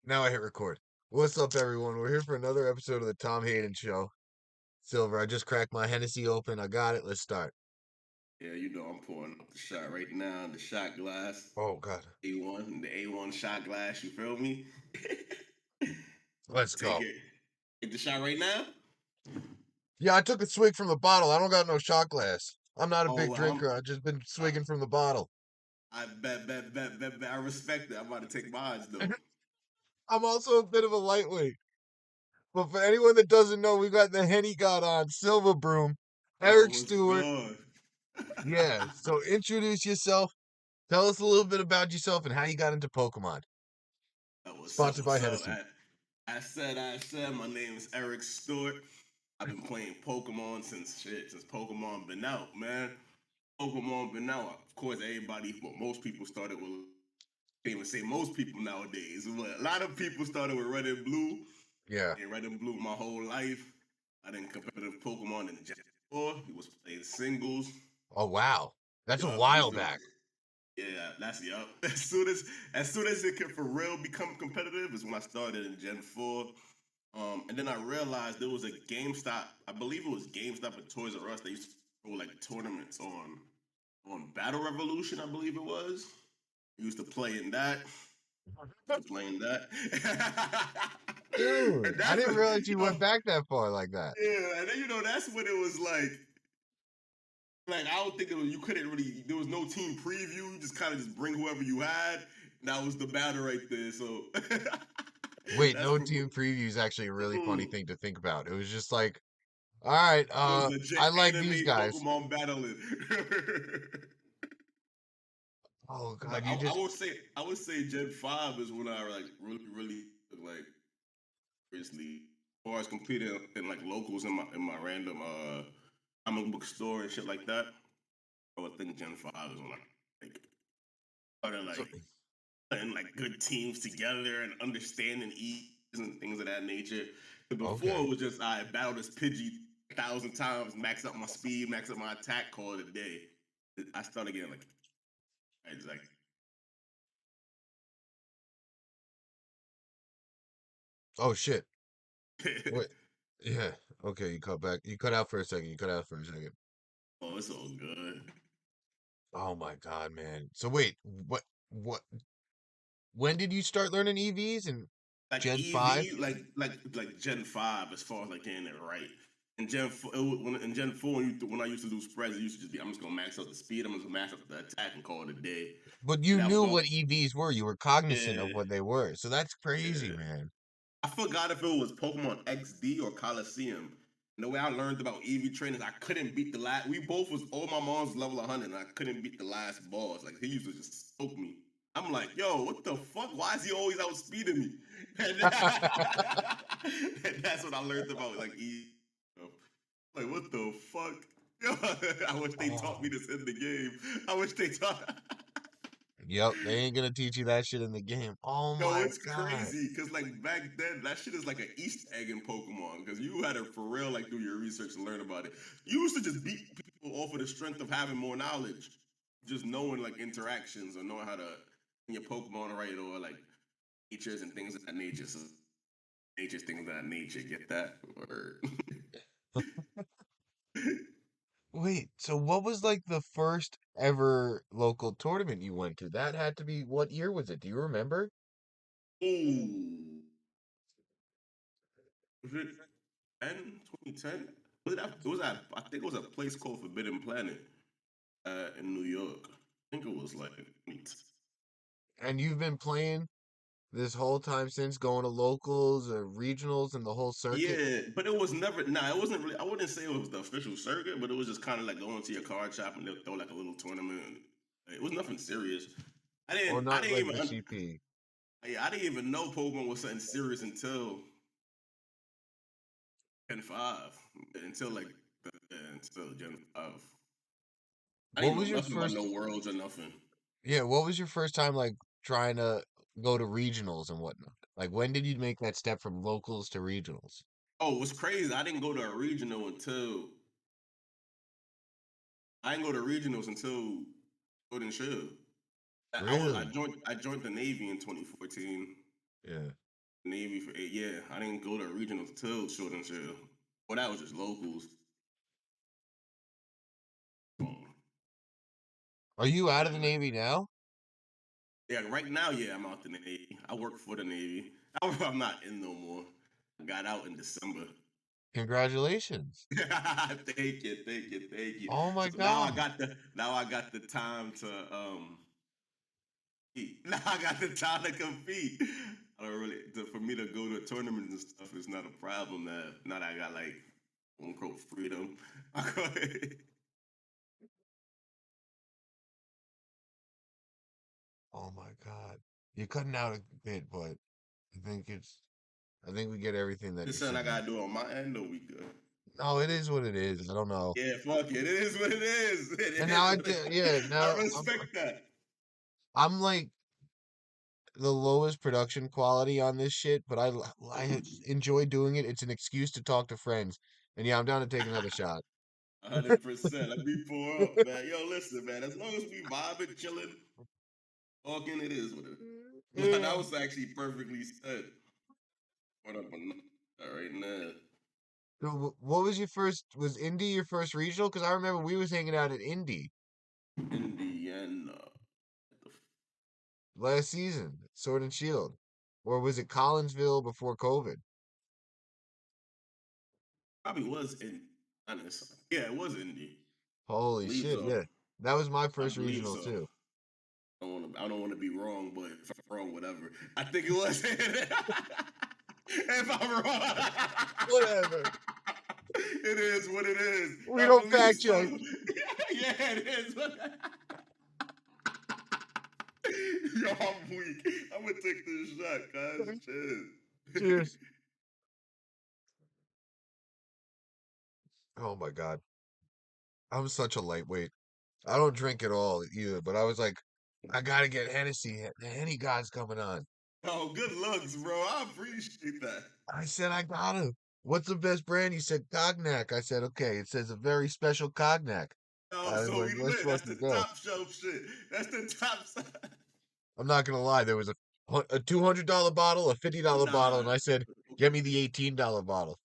Now I hit record. What's up, everyone? We're here for another episode of the Tom Hayden Show. Silver, I just cracked my Hennessy open. I got it. Let's start. Yeah, I'm pouring up the shot right now. The shot glass, Oh, God. the A1 shot glass. You feel me? Let's Take go. it. Take the shot right now. Yeah, I took a swig from the bottle. I don't got no shot glass. I'm not a big Oh, drinker. I've just been I, swigging from the bottle. I bet. I respect it. I'm about to take mine though. I'm also a bit of a lightweight. But for anyone that doesn't know, we got the Henny God on, Silver Broom, Yo, Eric what's Stewart. good? Yeah, so introduce yourself. Tell us a little bit about yourself and how you got into Pokemon. What's up? Sponsored by What's up? Hennessy. I said. My name is Eric Stewart. I've been playing Pokemon since Pokemon been out, man. Pokemon been out. Of course, most people started with. Can't even say most people nowadays, but a lot of people started with Red and Blue. Yeah. And Red and Blue my whole life. I did competitive Pokemon in Gen 4. He was playing singles. Oh, wow. That's a Yup, he while used to. back. Yeah, that's yup. As soon as it could for real become competitive is when I started in Gen 4. And then I realized there was a GameStop. I believe it was GameStop and Toys R Us. They used to throw like tournaments on Battle Revolution. I believe it was. I used to play in that. To playing that. Dude, And I that's didn't what, realize you went back that far like that. yeah, and then that's when it was like I don't think it was you couldn't really there was no team preview, you just kind of just bring whoever you had, and that was the battle right there. So Wait, that's no from team preview is actually a really funny mm, thing to think about. It was just like, all right, it was legit I like these anime guys. Pokemon battling. Oh Like God, I, you I just would say I would say Gen 5 is when I like really like seriously as far as competing in like locals in my random comic book store and shit like that. I would think Gen 5 is when I like started so putting like good teams together and understanding ease and things of that nature. Because before okay. it was just I battled this Pidgey 1,000 times, max up my speed, max up my attack, call it a day. I started getting like it's like Oh shit. Wait. Yeah. Okay, you cut back. You cut out for a second. You cut out for a second. oh, it's all good. Oh my God, man. So wait, what when did you start learning EVs in Like Gen 5? EV, like Gen 5 as far as like getting it right. In Gen 4, in Gen 4 when I used to do spreads, it used to just be I'm just gonna max out the speed, I'm just gonna max out the attack and call it a day. But And you that was knew all what EVs were. You were cognizant of yeah, what they were. So that's crazy, yeah. man. I forgot if it was Pokemon XD or Coliseum. And the way I learned about EV trainers, I couldn't beat the last. We both was all my mom's level 100, and I couldn't beat the last boss. Like he used to just smoke me. I'm like, yo, what the fuck? Why is he always outspeeding me? And, and that's what I learned about like EV. Like what the fuck? I wish they taught me Oh. this in the game. I wish they taught. Yep, they ain't gonna teach you that shit in the game. Oh Yo, my it's God. crazy because like back then, that shit is like an Easter egg in Pokemon because you had to for real like do your research and learn about it. You used to just beat people off of the strength of having more knowledge, just knowing like interactions or knowing how to your Pokemon right or like natures and things of that nature. So nature's things of that nature. Get that? Or Wait, so what was like the first ever local tournament you went to? That had to be, what year was it? Do you remember? ooh, was it 2010? Was it? It was at I think it was a place called Forbidden Planet in New York. I think it was like 2010. And you've been playing this whole time since going to locals or regionals and the whole circuit? Yeah, but it was never. Nah, it wasn't really. I wouldn't say it was the official circuit, but it was just kind of like going to your card shop and they'll throw like a little tournament. It was nothing serious. I Or didn't. I not didn't like even. the CP? Yeah, I didn't even know Pokemon was something serious until Gen 5. Until like until Gen 5. I What didn't know was your nothing about first, no worlds or nothing. yeah, what was your first time like trying to go to regionals and whatnot? Like when did you make that step from locals to regionals? Oh, what's crazy? I didn't go to regionals until Golden Shield. I Really? joined the Navy in 2014. Yeah. Navy for 8. Yeah, I didn't go to regionals till Children's Hill. Well, that was just locals. Um, Are you out yeah, of the man. Navy now? Yeah, right now, yeah, I'm out the Navy. I work for the Navy. I'm not in no more. I got out in December. Congratulations. Thank you, thank you, thank you. Oh my So now I God. got the time to compete. Now I got the time to compete. I don't really for me to go to tournaments and stuff is not a problem now that I got like quote unquote freedom. Oh my God. You're cutting out a bit, but I think we get everything that Just you're saying I saying. gotta do it on my end, or we good? No, it is what it is. I don't know. Yeah, fuck it. It is what it is. It And now is what it yeah, is. I now respect that. I'm like the lowest production quality on this shit, but I enjoy doing it. It's an excuse to talk to friends. And yeah, I'm down to take another shot. 100%. Let me pour up, man. Yo, listen, man. As long as we vibing, chilling, talking, it is what it is. That Yeah. was actually perfectly said. What up, all right now? So what was your first? Was Indy your first regional? Because I remember we was hanging out at Indy Indiana. last season, Sword and Shield, or was it Collinsville before COVID? Probably was in honest. Yeah, it was Indy. I Holy believe shit! so. Yeah, that was my I first believe regional so. too. I don't want to be wrong, but if I'm wrong, whatever. I think it was. If I'm wrong, Whatever. it is what it is. We I don't believe fact so. check. Yeah, it is. Yo, I'm weak. I'm gonna take this shot, guys. Cheers. Cheers. Oh my God, I'm such a lightweight. I don't drink at all either, but I was like, I gotta get Hennessy. The Henny guy's coming on. Oh, good looks, bro. I appreciate that. I said, I gotta. What's the best brand? He said, Cognac. I said, okay. It says a very special Cognac. Oh, I was so like, we let's lit. That's fucking the go. top shelf shit. That's the top. I'm not gonna lie. There was a $200 bottle, a $50 bottle, Nah. and I said, get me the $18 bottle.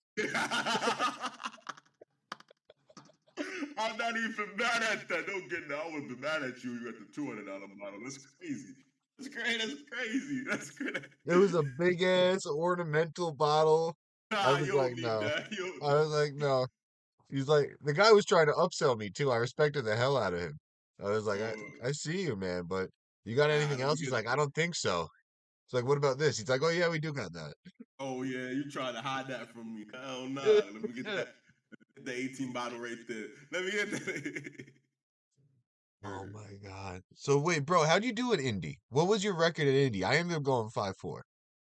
I'm not even mad at that. Don't get that. I would be mad at you. You got the $200 bottle. That's crazy. That's great. That's crazy. That's great. It was a big ass ornamental bottle. I Nah, was you like, don't need no. that. You I was like, no. He's like, the guy was trying to upsell me too. I respected the hell out of him. I was like, I see you, man, but you got nah, anything let me else? He's get. like, I don't think so. It's like, what about this? He's like, oh yeah, we do got that. Oh yeah, you trying to hide that from me? Hell nah. Let me get that. The 18 bottle right there. Let me get that. Oh my God. So wait, bro, how'd you do at Indy? What was your record at Indy? I ended up going 5-4.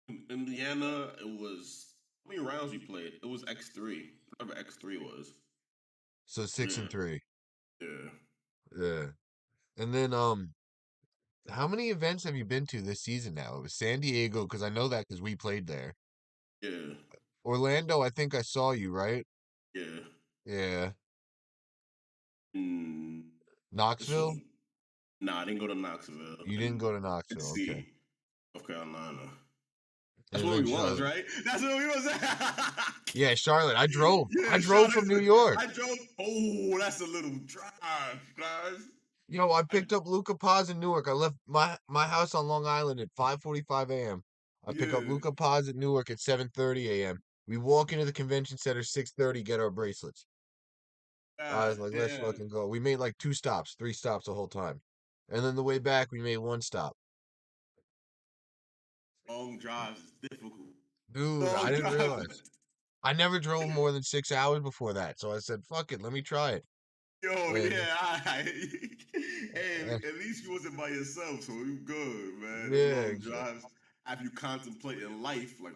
In Indiana, it was how many rounds we played? It was X3. Whatever X3 was. So six Yeah, and three. yeah, Yeah. And then how many events have you been to this season now? It was San Diego, because I know that because we played there. yeah, Orlando, I think I saw you, right? yeah. Yeah. Mm, this was Knoxville? nah. I didn't go to Knoxville You didn't and go to Knoxville, okay. C, North Carolina. That's And where then we was, Charlotte. right? That's where we was at. Yeah, Charlotte. I drove. I Yeah, drove from Charlotte. New York. I drove. Oh, that's a little drive, guys. Yo, I I, picked up Luca Paz in Newark. I left my house on Long Island at 5:45 a.m. I pick up yeah. Luca Paz at Newark at 7:30 a.m. We walk into the convention center 6:30, get our bracelets. I God was like, let's damn. fucking go. We made like two stops, three stops the whole time. And then the way back, we made one stop. Long drives is difficult. Dude, I Long didn't drives. realize. I never drove more than 6 hours before that. So I said, fuck it, let me try it. Yo, And yeah, hey, uh, at least you wasn't by yourself, so you good, man. Them yeah, long drives have you contemplating life, like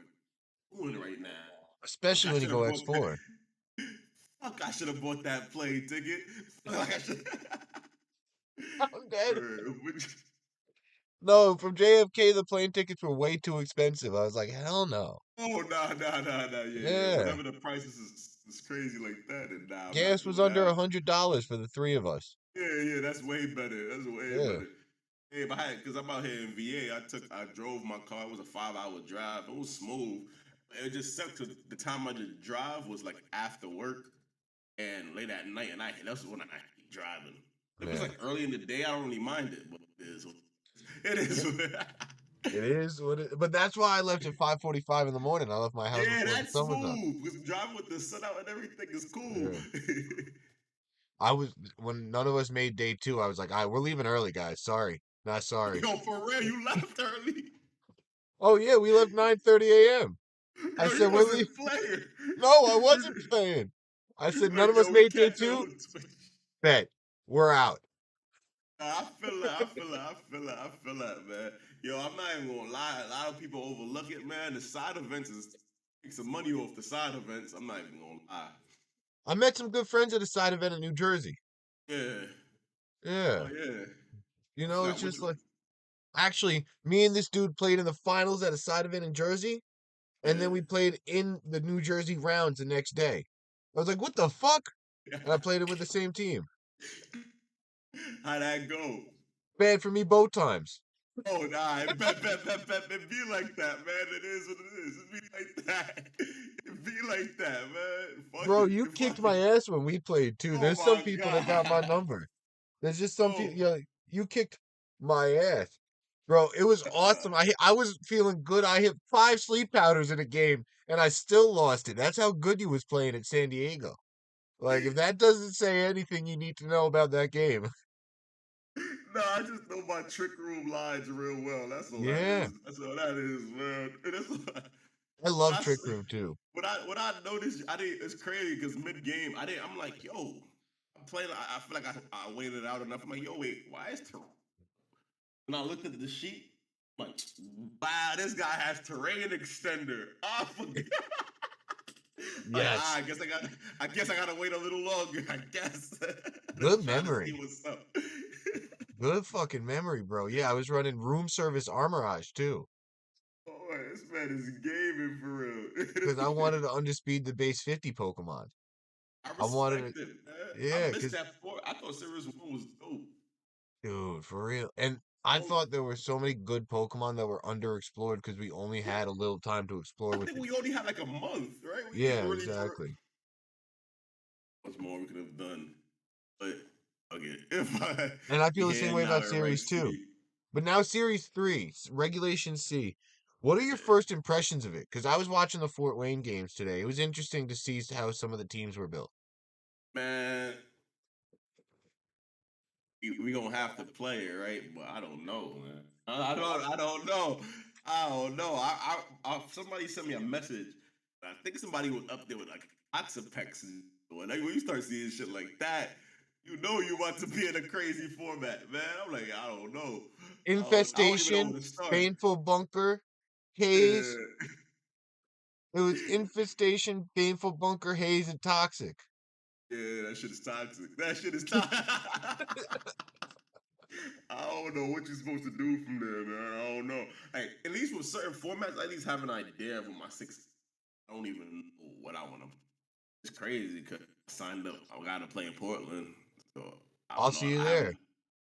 doing right now. Fuck, especially I when you should go have bought that. X4. Fuck, I should have bought that plane ticket. Like I should. I'm dead. Word. No, from JFK, the plane tickets were way too expensive. I was like, hell no. Oh nah. Yeah. Yeah. Whenever the prices is crazy like that, then nah, I'm not Gas was doing under that. $100 for the three of us. Yeah, that's way better. That's way Yeah. better. Hey, but because I'm out here in VA, I drove my car. It was a 5 hour drive. It was smooth. It just sucked. 'Cause the time I just drive was like after work and late at night, and that's when I hate driving. If it's Yeah. like early in the day, I don't really mind it. But it is. Yeah. It is what it, but that's why I left at 5:45 in the morning. I left my house Yeah, before the that's sun was up. smooth. Because driving with the sun out and everything is cool. Yeah. I was when none of us made day two, I was like, all right, we're leaving early, guys. Sorry. Not sorry. Yo, for real, you left early. Oh yeah, we left 9:30 a.m. I Yo, said you we're leaving. wasn't playing. No, I wasn't playing. I You said none like, of us yo, we made day catching up two. on Twitch. Bet. We're out. I feel that. I feel that. I feel that. I feel that, man. Yo, I'm not even gonna lie. A lot of people overlook it, man. The side events is take some money off the side events. I'm not even gonna lie. I met some good friends at a side event in New Jersey. Yeah. Yeah. Oh yeah. You I know, it's forgot which just one. like actually me and this dude played in the finals at a side event in Jersey, and then we played in the New Jersey rounds the next day. I was like, what the fuck? Yeah. And I played it with the same team. How'd that go? Bad for me both times. Oh nah, it be like that, man. It is what it is. It be like that. It be like that, man. Fuck Bro, it. you kicked Fuck my it. ass when we played too. Oh There's some my people that got my god. number. There's just some people, Oh. you kicked my ass. Bro, it was awesome. I was feeling good. I hit 5 sleep powders in a game and I still lost it. That's how good you was playing at San Diego. Like if that doesn't say anything you need to know about that game. No, I just know my trick room lines real well. That's all that Yeah. is. That's all that is, man. And that's I when love I Trick s- Room too. when I noticed, I didn't. It's crazy because mid game, I didn't. I'm like, yo, I'm playing. I feel like I waited out enough. I'm like, yo, wait, why is ter-? And I looked at the sheet. I'm like, wow, this guy has terrain extender. I forgot. Like, Yes. I guess I gotta wait a little longer. I guess. Good Just trying to see memory. what's up. Good fucking memory, bro. Yeah, I was running room service armorage too. Oh, this man is gaming for Because I real. wanted to underspeed the base 50 Pokemon. I I wanted it. respect it, man. I Yeah, missed because, that part. I thought Series 1 was dope. dude, for real. And I Oh, thought there were so many good Pokemon that were underexplored because we only yeah. had a little time to explore I with think it. we only had like a month, right? We didn't Yeah, even really for exactly. much more we could have done. But okay, if I And I feel we the same here way now about in rank Series 2. C. But now Series 3, Regulation C. What are your Yeah. first impressions of it? Because I was watching the Fort Wayne games today. It was interesting to see how some of the teams were built. Man, we gonna have to play it, right? But I don't know, man. I don't know. I don't know. Somebody sent me a message. I think somebody was up there with like Oxapex and when you start seeing shit like that, you know you about to be in a crazy format, man. I'm like, I don't know. I don't even know Infestation, where to start. Baneful Bunker, Haze. Yeah, It was Infestation, Baneful Bunker, Haze, and Toxic. yeah, that shit is toxic. That shit is toxic. I don't know what you're supposed to do from there, man. I don't know. Like, at least with certain formats, I at least have an idea of what my six. I don't even know what I want to. It's crazy because I signed up. I got to play in Portland, so I I'll don't know. see you I haven't. there.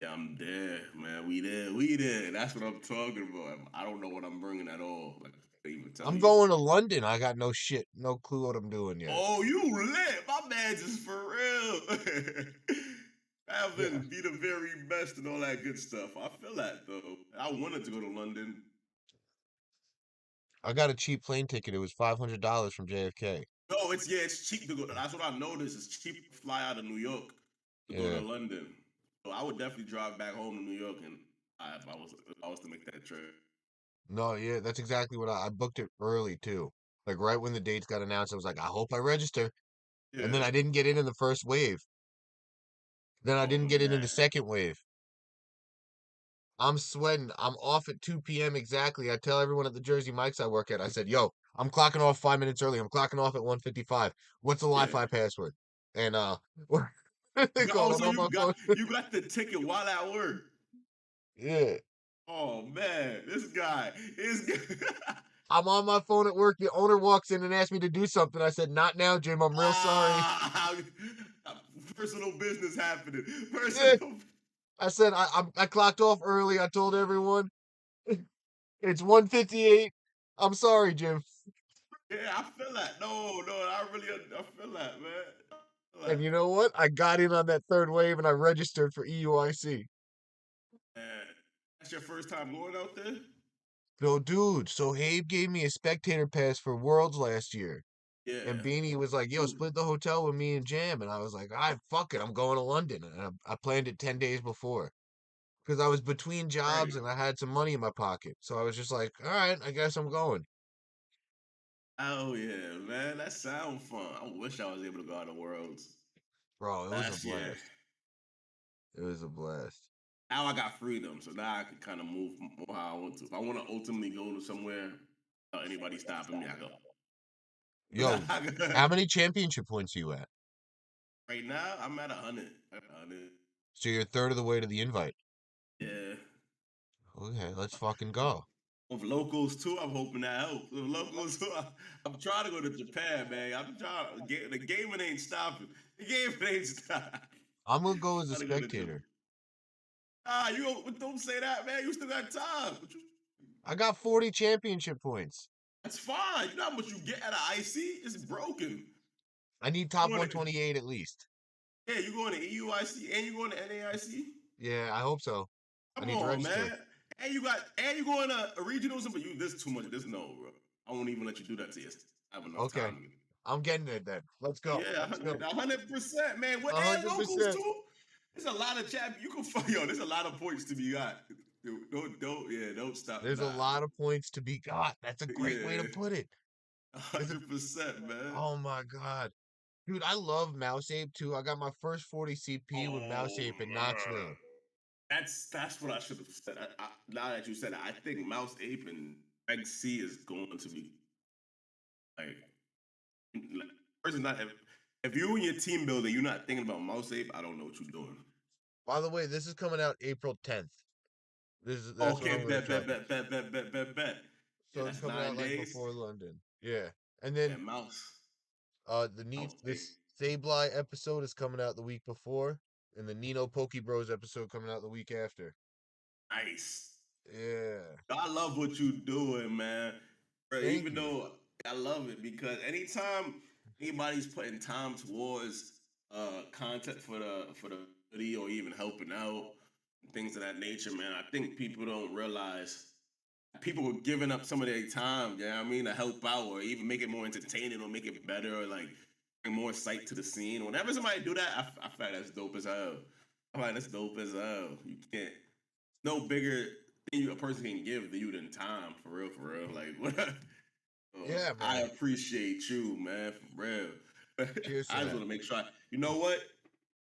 Yeah, I'm there, man. We there. We there. That's what I'm talking about. I don't know what I'm bringing at all. Like, I can't even tell I'm you. going to London. I got no shit, no clue what I'm doing yet. Oh, you lit. My man's is for real. Yeah. Having be the very best and all that good stuff. I feel that though. I wanted to go to London. I got a cheap plane ticket. It was $500 from JFK. No, it's cheap to go. That's what I noticed. It's cheap to fly out of New York to go to Yeah. London. So I would definitely drive back home to New York, and if I was to make that trip. No, yeah, that's exactly what I booked it early too. Like right when the dates got announced, I was like, I hope I register. And then Yeah. I didn't get in the first wave. Then I didn't Oh get in the man. second wave. I'm sweating. I'm off at 2 p.m. exactly. I tell everyone at the Jersey Mike's I work at, I said, yo, I'm clocking off 5 minutes early. I'm clocking off at 1:55. What's the Yeah. Wi-Fi password? And they called. Oh, I'm so on my phone. you got the ticket while at work. Yeah. Oh man, this guy is. I'm on my phone at work. The owner walks in and asks me to do something. I said, not now, Jim. I'm real sorry. Ah, personal business happening. Yeah. Personal. I said I clocked off early. I told everyone it's 1:58. I'm sorry, Jim. Yeah, I feel that. No, no, I feel that, man. I feel And that. you know what? I got in on that third wave and I registered for EUIC. Man, that's your first time going out there? So, dude, so Habe gave me a spectator pass for Worlds last year. And Yeah. Beanie was like, yo, split the hotel with me and Jam. And I was like, all right, fuck it. I'm going to London. And I planned it 10 days before because I was between jobs Right. and I had some money in my pocket. So I was just like, all right, I guess I'm going. Oh yeah, man. That sounds fun. I wish I was able to go out to Worlds Bro, it was a last year. blast. It was a blast. Now I got freedom, so now I can kind of move more how I want to. If I want to ultimately go to somewhere without anybody stopping me, I go. Yo, how many championship points are you at? Right now, I'm at 100. At 100. So you're a third of the way to the invite. Yeah. Okay, let's fucking go. With locals too, I'm hoping that helps. With locals too, I'm trying to go to Japan, man. I'm trying. The gaming ain't stopping. The gaming ain't stopping. I'm gonna go as a Trying to go to Japan. spectator. Ah, don't say that, man. You still got time. I got 40 championship points. That's fine. You know how much you get out of IC? It's broken. I need You top going to, 128 at least. yeah, you going to EUIC and you going to NAIC? Yeah, I hope so. I Come need to on, register. man. And you going to regionals, but you this too much. This no, bro. I won't even let you do that to you. I have enough Okay, time. I'm getting it then. Let's go. Yeah, Let's go. 100%, man. What and locals 100%. too? There's a lot of champ. You can find yo. There's a lot of points to be got. Dude, don't stop. There's a Nah, lot of points to be got. That's a great way to yeah, put it. There's a 100%, man. Oh my god. Dude, I love Mouse Ape too. I got my first 40 CP with Mouse Oh Ape in man, Knoxville. that's what I should have said. Now that you said it, I think Mouse Ape and XC is going to be like person not if you and your team building, you're not thinking about Mouse Ape. I don't know what you're doing. By the way, this is coming out April 10th. That's when Okay, I'm gonna bet, drop bet, it. bet, bet, bet, bet, bet, bet. Yeah, So it's that's coming out nine like days. before London. Yeah. And Yeah, then Mouse. Mouse Ape. this Sableye episode is coming out the week before, and the Nino Poke Bros episode coming out the week after. Nice. Yeah. I love what you doing, man. Bro, Thank even you. though I love it because anytime anybody's putting time towards content for the video or even helping out and things of that nature, man, I think people don't realize people were giving up some of their time, yeah, I mean, to help out or even make it more entertaining or make it better or like bring more sight to the scene. Whenever somebody do that, I feel like that's dope as hell. I'm like, that's dope as hell. You can't no bigger thing a person can give to you than time, for real, for real. Like, what? Yeah, I man. appreciate you, man, for real. Cheers to I just that. want to make sure. You know what?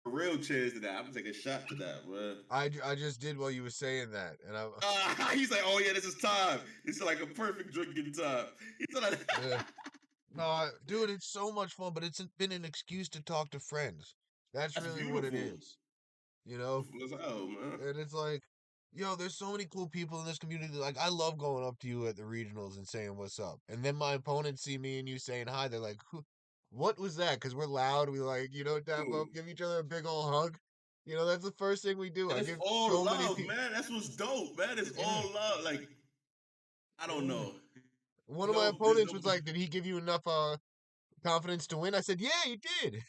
For real, cheers to that. I'm gonna take a shot to that, bro. I just did while you were saying that, and I He's like, oh yeah, this is time. It's like a perfect drinking time. He's like, yeah. No, dude, it's so much fun, but it's been an excuse to talk to friends. That's that's really what it beautiful. is, you know? Beautiful as hell, man. And it's like, yo, there's so many cool people in this community. Like, I love going up to you at the regionals and saying what's up. And then my opponents see me and you saying hi. They're like, what was that? Because we're loud. We like, tap Dude. up, give each other a big old hug. That's the first thing we do. And I it's give all so many love, people. man. That's what's dope, man. It's Yeah, all love. Like, I don't yeah. know. One of my There's opponents no was like, did he give you enough confidence to win? I said, yeah, he did.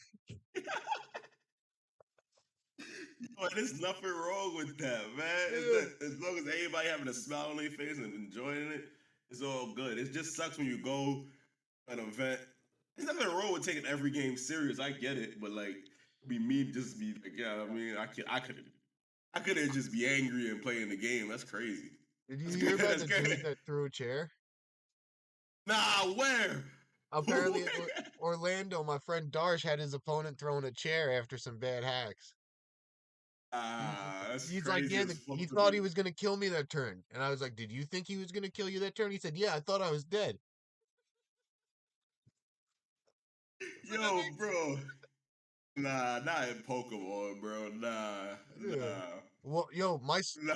There's nothing wrong with that, man. It's Yeah. that as long as everybody having a smile on their face and enjoying it, it's all good. It just sucks when you go to an event. There's nothing wrong with taking every game serious. I get it, but like, be me just be like, yeah. I mean, I couldn't just be angry and playing the game. That's crazy. Did you That's hear good. about That's the good. dude that threw a chair? Nah, where? Apparently, in Orlando, my friend Darsh had his opponent throwing a chair after some bad hacks. That's He's like, crazy yeah, as he fuck to thought me. he was gonna kill me that turn, and I was like, did you think he was gonna kill you that turn? He said, yeah, I thought I was dead. So that Yo, bro. Nah, not in Pokemon, bro. Nah, makes yeah. nah, Well, yo, nah.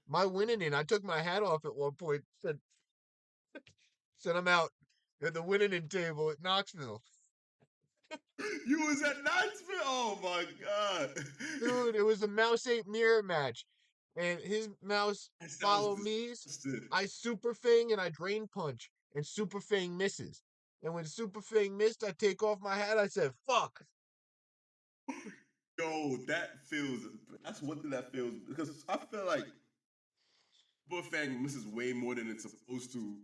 my winning in, I took my hat off at one point. Said I'm out at the winning in table at Knoxville. You was at Knoxville? Oh my god. Dude, it was a mouse ate mirror match. And his mouse That sounds follow me's. disgusting. I super fang and I drain punch. And super fang misses. And when super fang missed, I take off my hat. I said, fuck. Yo, that's one thing that feels because I feel like Bullfang misses way more than it's supposed to,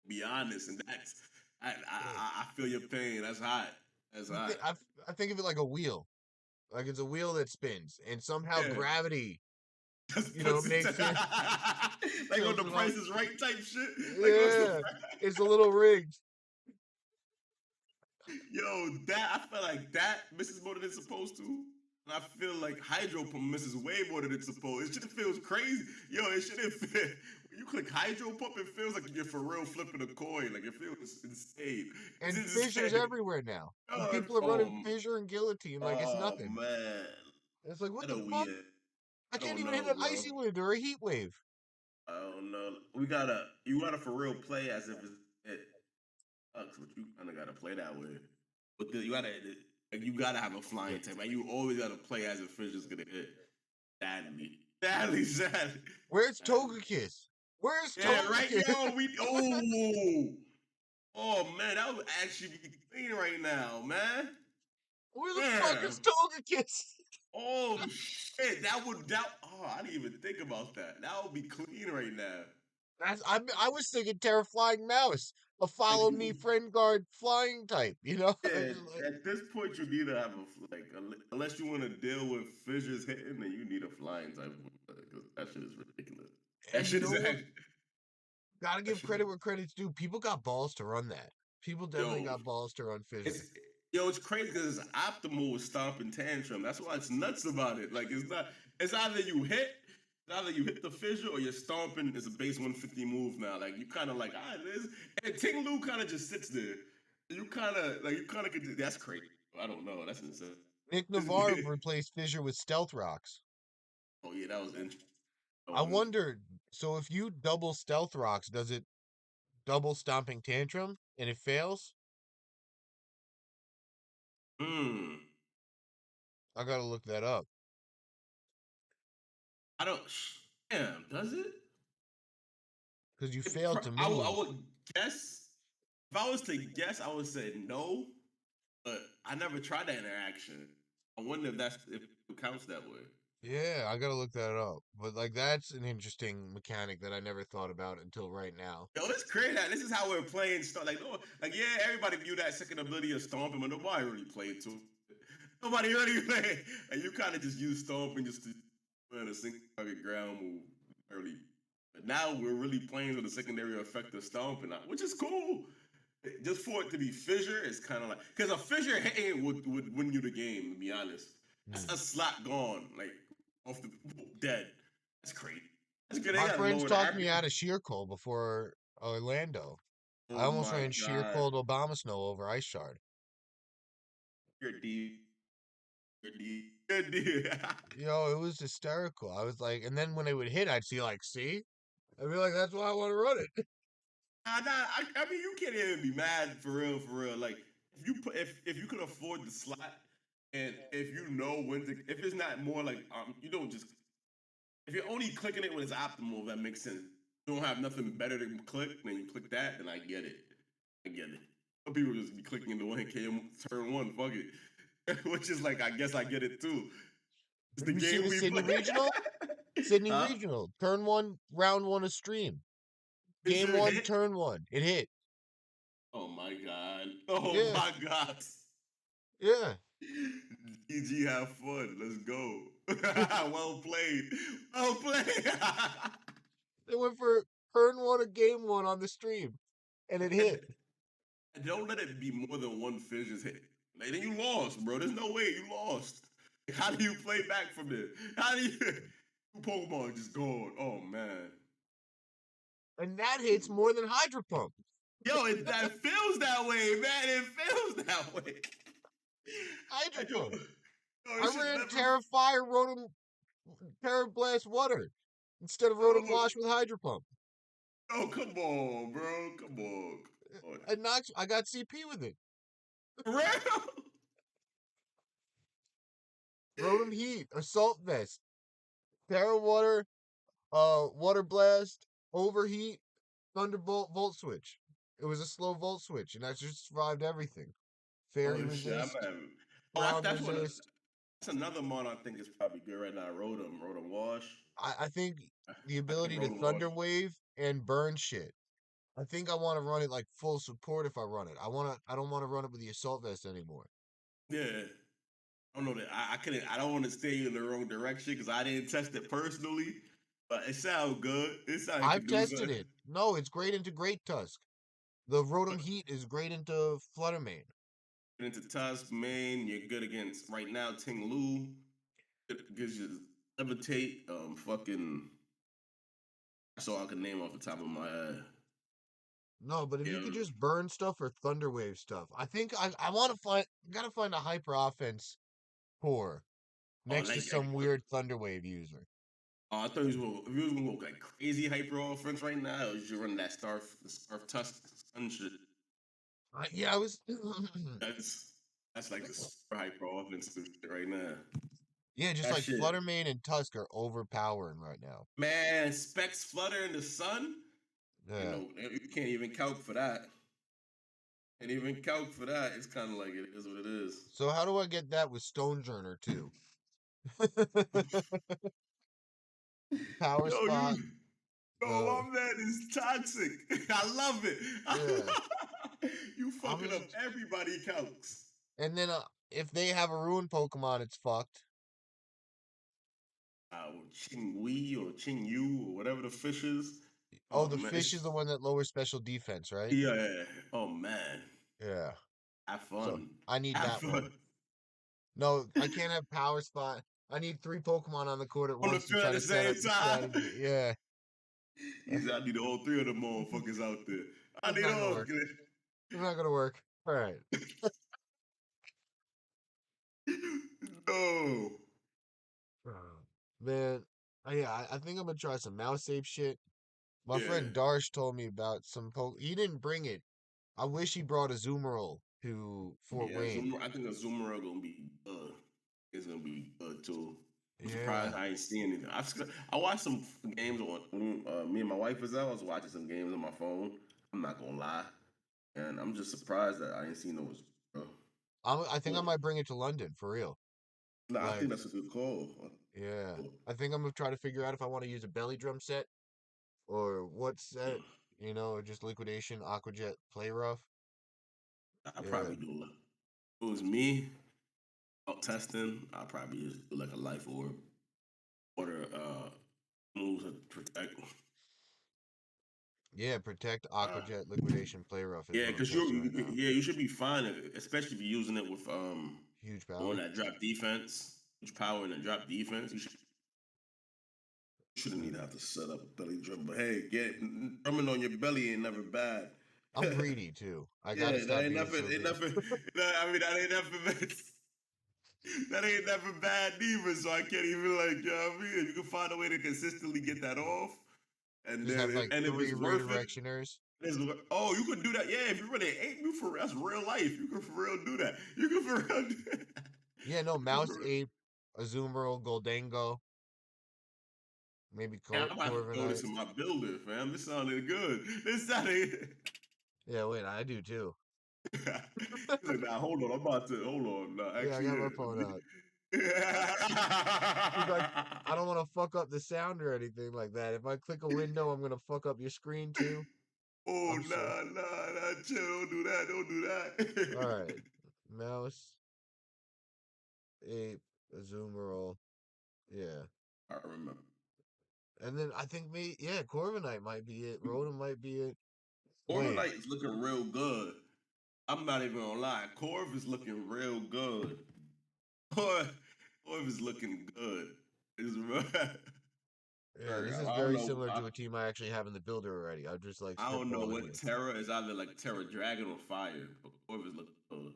be honest. And Yeah. I feel your pain. That's hot. That's You hot. thi- I, I think of it like a wheel. Like it's a wheel that spins. And somehow Yeah. gravity, Just puts it makes it like on tilts the it up. Price is Right type shit. Like what's the Yeah. It's a little rigged. yo, that I feel like that misses more than it's supposed to. And I feel like Hydro Pump misses way more than it's supposed. It shit feels crazy. Yo, it shouldn't feel when you click Hydro Pump, it feels like you're for real flipping a coin. Like it feels insane. It's And fissures insane. everywhere now. And God, people are running fissure and guillotine like it's oh nothing. man. It's like, what What the are we fuck? at? I I can't don't even hit know, an bro. icy wind or a heat wave. I don't know. You gotta for real play as if it sucks, but you kind of gotta play that way. But you gotta have a flying type. Like you always gotta play as if fish is gonna hit. Sadly. Where's Sadly. Togekiss? Where's Yeah, right, Togekiss? yo. Oh man, that would actually be clean right now, man. Where the fuck is Damn. Togekiss? Oh shit, oh, I didn't even think about that. That would be clean right now. I was thinking Terra Flying Mouse, a Like follow me you, friend guard flying type, you know? I yeah. just like, At this point, you need to have unless you want to deal with fissures hitting, then you need a flying type. Because that shit is ridiculous. That and you shit know is what? actually Gotta that give shit. credit where credit's due. People got balls to run that. People definitely Yo, got balls to run it's fissure. it's crazy because it's optimal with stomping tantrum. That's why it's nuts about it. Like it's not. It's either you hit the fissure or you're stomping. It's a base 150 move now. Like you kind of like this, and Ting Lu kind of just sits there. You kind of could. That's crazy. I don't know. That's insane. Nick Navarre replaced fissure with stealth rocks. Oh yeah, that was interesting. That I was interesting. wondered, so if you double stealth rocks, does it double stomping tantrum and it fails? Hmm. I gotta look that up I don't. Damn. Does it? because you failed to I move. would guess. If I was to guess, I would say no. But I never tried that interaction. I wonder if it counts that way. Yeah, I gotta look that up. But like that's an interesting mechanic that I never thought about until right now. Yo, it's crazy. This is how we're playing. Like no, like yeah, everybody view that second ability as stomping, but nobody really played to. Nobody really played, and you kind of just use stomping just to learn a single target ground move early. But now we're really playing with the secondary effect of stomping, which is cool. Just for it to be fissure, it's kind of like because a fissure hitting would win you the game. To be honest, that's Hmm. a slot gone, like off the dead. That's crazy. That's good. They My gotta friends lower the talked me accuracy. out of sheer cold before Orlando. I Oh almost my ran sheer god, cold Obama snow over Ice Shard. you're deep. You're deep. You're deep. Yo, it was hysterical. I was like, and then when it would hit, I'd see like, see? I'd be like, that's why I want to run it. I mean, you can't even be mad for real, for real. Like if you can afford the slot, and if you know when to, if it's not more like you don't just if you're only clicking it when it's optimal, that makes sense. You don't have nothing better to click, then you click that, then I get it. I get it. Some people just be clicking the 1K turn one, fuck it. Which is like, I guess I get it too. It's Did the you see game the we Sydney play. Regional? Sydney Huh? Regional, turn one, round one of stream. Is Game your one, hit? turn one. It hit. Oh my god. Oh Yeah, my god. yeah. GG, have fun. Let's go. Well played. Well played. They went for turn one of game one on the stream, and it and, hit. and don't let it be more than one fish is hit. Like, then you lost, bro. There's no way you lost. Like, how do you play back from this? How do you Pokemon just gone? Oh man. And that hits more than Hydro Pump. Yo, that feels that way, man. It feels that way. Hydro Yo, Pump. yo, I it should ran never. Terra Fire, Rotom, Terra Blast Water instead of Rotom Yo, Wash with Hydro Pump. oh, come on, bro. Come on. Come on. I got CP with it. For real? Rotom Heat, Assault Vest, Terra Water, Water Blast, Overheat, Thunderbolt, Volt Switch. It was a slow Volt Switch, and I just survived everything. Fairy Oh shit, I'm Resist, having. Oh, Ground that's one. Resist. That's another mod I think is probably good right now. Rotom Wash. I think the I think ability to Rotom Wash. Thunder Wave and burn shit. I think I want to run it like full support if I run it. I don't want to run it with the Assault Vest anymore. Yeah. I don't know that I couldn't. I don't want to steer you in the wrong direction because I didn't test it personally, but it sounds good. It sounds like it I've could do tested something. it. No, it's great into Great Tusk. The Rotom Heat is great into Fluttermane. Into Tusk, main, you're good against right now. Ting Lu it gives you levitate. Fucking. That's all I can name off the top of my head. No, but if you Yeah. could just burn stuff or Thunder Wave stuff, I think I want to find gotta find a hyper offense core Oh, next to some weird Thunder Wave user. I thought if you was gonna go like crazy hyper offense right now, you should run that Scarf Tusk Sun shit. Yeah, I was. That's that's like the super hyper offense shit right now. Yeah, just That like shit, Fluttermane and Tusk are overpowering right now. man. Specs flutter in the sun. You Yeah. know you can't even calc for that. Can't even calc for that. It's kind of like it is what it is. So how do I get that with Stonejourner too? Power Yo, Spot. The my man is toxic. I love it. yeah. You I'm fucking up just everybody calcs. and then if they have a ruin Pokemon, it's fucked. Ching Wei or Ching Yu or whatever the fish is. Oh, Oh the man, fish is the one that lowers special defense, right? yeah. Oh man, Yeah. have So fun. I need Have that one. fun No, I can't have Power Spot. I need three Pokemon on the court at on the once to field try at to the set same up the time. strategy. Yeah. He said, "I need all three of them motherfuckers out there. I That's need not gonna all." work. It's not gonna work. All right. No. Man, yeah, I think I'm gonna try some mouse ape shit. My Yeah. friend Darsh told me about some He didn't bring it. I wish he brought a Zoomerol to Fort Yeah, Wayne. I think a Zoomer gonna be it's gonna be good too. I'm surprised Yeah, I ain't seen anything. I watched some games on when me and my wife was out. I was watching some games on my phone. I'm not gonna lie, and I'm just surprised that I ain't seen those. I think I might bring it to London for real. Nah, I think Like, that's a good call. yeah, I think I'm gonna try to figure out if I want to use a belly drum set or what set. Or just liquidation, aquajet, play rough. I Yeah, probably do. If it was me out testing, I probably just do like a life order moves to protect. yeah. Protect, Uh, aquajet, liquidation, play rough is yeah, what I'm because testing right now. yeah you should be fine, especially if you're using it with Huge the one power. that drop defense, huge power and then drop defense. Shouldn't need to Yeah. have to set up belly drum, but hey, drumming on your belly ain't never bad. I'm greedy too. I gotta Yeah, that stop ain't being nothing. so Ain't greedy. nothing. I mean, that ain't nothing. That ain't never bad neither. So I can't even like, you know what I mean? If you can find a way to consistently get that off, and Just then have like if three it's worth it, redirectioners. oh, you could do that. Yeah, if you really ain't you for that's real life. You can for real do that. You can for real do that. Yeah, no, You can Mouse for real. Ape, Azumarill, Goldango, maybe Man, I'm about to throw this Corviknight. in my builder, fam. This sounded good. This sounded. Yeah, wait, I do too. He's like, nah, hold on. I'm about to hold on. Nah, Yeah, I actually, got my phone out. He's like, I don't want to fuck up the sound or anything like that. If I click a window, I'm gonna fuck up your screen too. oh I'm so nah, chill. Don't do that. Don't do all that. right. Mouse, Ape, Azumarill. Yeah. I remember. And then I think me, yeah, Corviknight might be it. Rotom might be it. Wait, Corviknight is looking real good. I'm not even gonna lie. Corv is looking real good. Corv is looking good. It's real. yeah, this is I don't very know. similar to a team I actually have in the builder already. I'm just like I don't know spitballing what here. Terra is either like Terra Dragon or Fire, but Corv is looking good.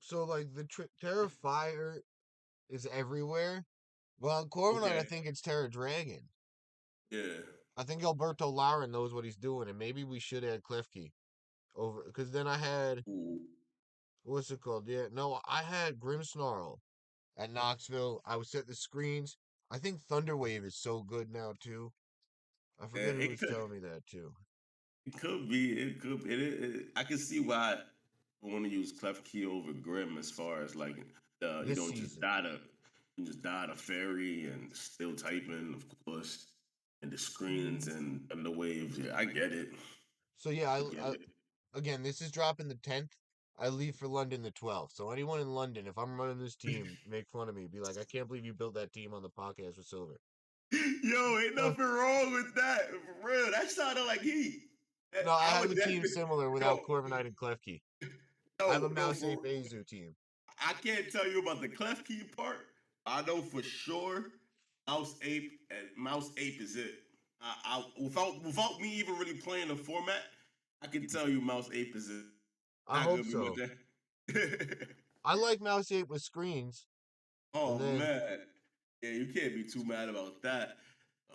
So like the Terra Fire is everywhere. Well, on Corviknight, I Okay. think it's Terra Dragon. Yeah. I think Alberto Lara knows what he's doing, and maybe we should add Klefki over because then I had Ooh. What's it called? Yeah, no, I had Grimmsnarl at Knoxville. I was setting the screens. I think Thunderwave is so good now too. I forget who It was could telling me that too. it could be. It could. I can see why I want to use Clef Key over Grim as far as like you This don't just season. dot a you just dot a fairy and still typing, of course, and the screens and the waves. Yeah, I get it. So yeah, I get I it. again, this is dropping the 10th. I leave for London the 12th. So anyone in London, if I'm running this team, make fun of me. Be like, I can't believe you built that team on the podcast with Silver. Yo, ain't nothing wrong with that. For real, that sounded like heat. No, I I have would a team definitely similar without yo, Corviknight and Klefki. I have a no, Mouse for Ape Azu team. I can't tell you about the clef key part. I know for sure Mouse Ape is it. Without me even really playing the format, I can tell you Mouse Ape is it. I Not hope gonna be much. so. I like Mouse Ape with screens, and Oh then man, yeah, you can't be too mad about that.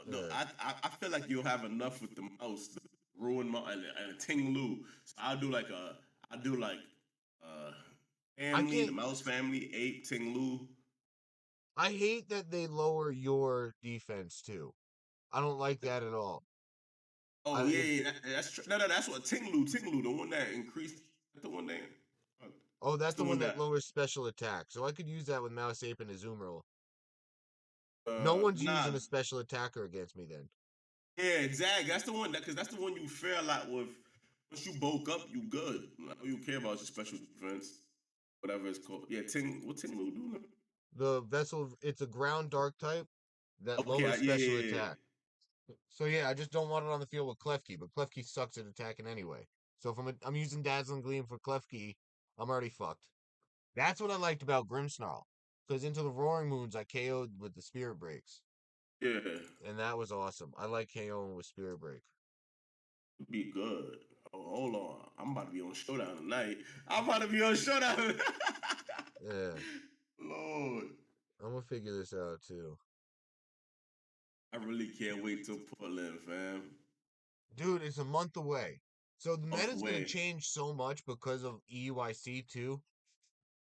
No, yeah, I feel like you'll have enough with the mouse to ruin my and a Ting Lu. So I do like uh I family, the can't. mouse family, ape, Ting Lu. I hate that they lower your defense too. I don't like that at all. Oh I yeah, it, yeah, that's true. No, that's what Ting Lu, the one that increased, the one that, uh, oh, that's that's the the one one that that, lowers special attack. So I could use that with Mouse Ape and Azumarill. No one's nah, using a special attacker against me then. yeah, exactly. That's the one because that's the one you fare a lot with. Once you bulk up, you good. All you care about is your special defense, whatever it's called. Yeah, what Ting Lu do now? The vessel, it's a ground dark type that Okay, lowers yeah, special yeah, yeah. attack. So yeah, I just don't want it on the field with Klefki, but Klefki sucks at attacking anyway. So if I'm using Dazzling Gleam for Klefki, I'm already fucked. That's what I liked about Grimmsnarl. Because into the Roaring Moons, I KO'd with the Spirit Breaks. Yeah, And that was awesome. I like KOing with Spirit Break. be good. Oh, hold on, I'm about to be on Showdown tonight. I'm about to be on Showdown. Yeah, Lord, I'm gonna figure this out too. I really can't wait till Portland, fam. Dude, it's a month away. So the Month meta's gonna away. change so much because of EUIC too.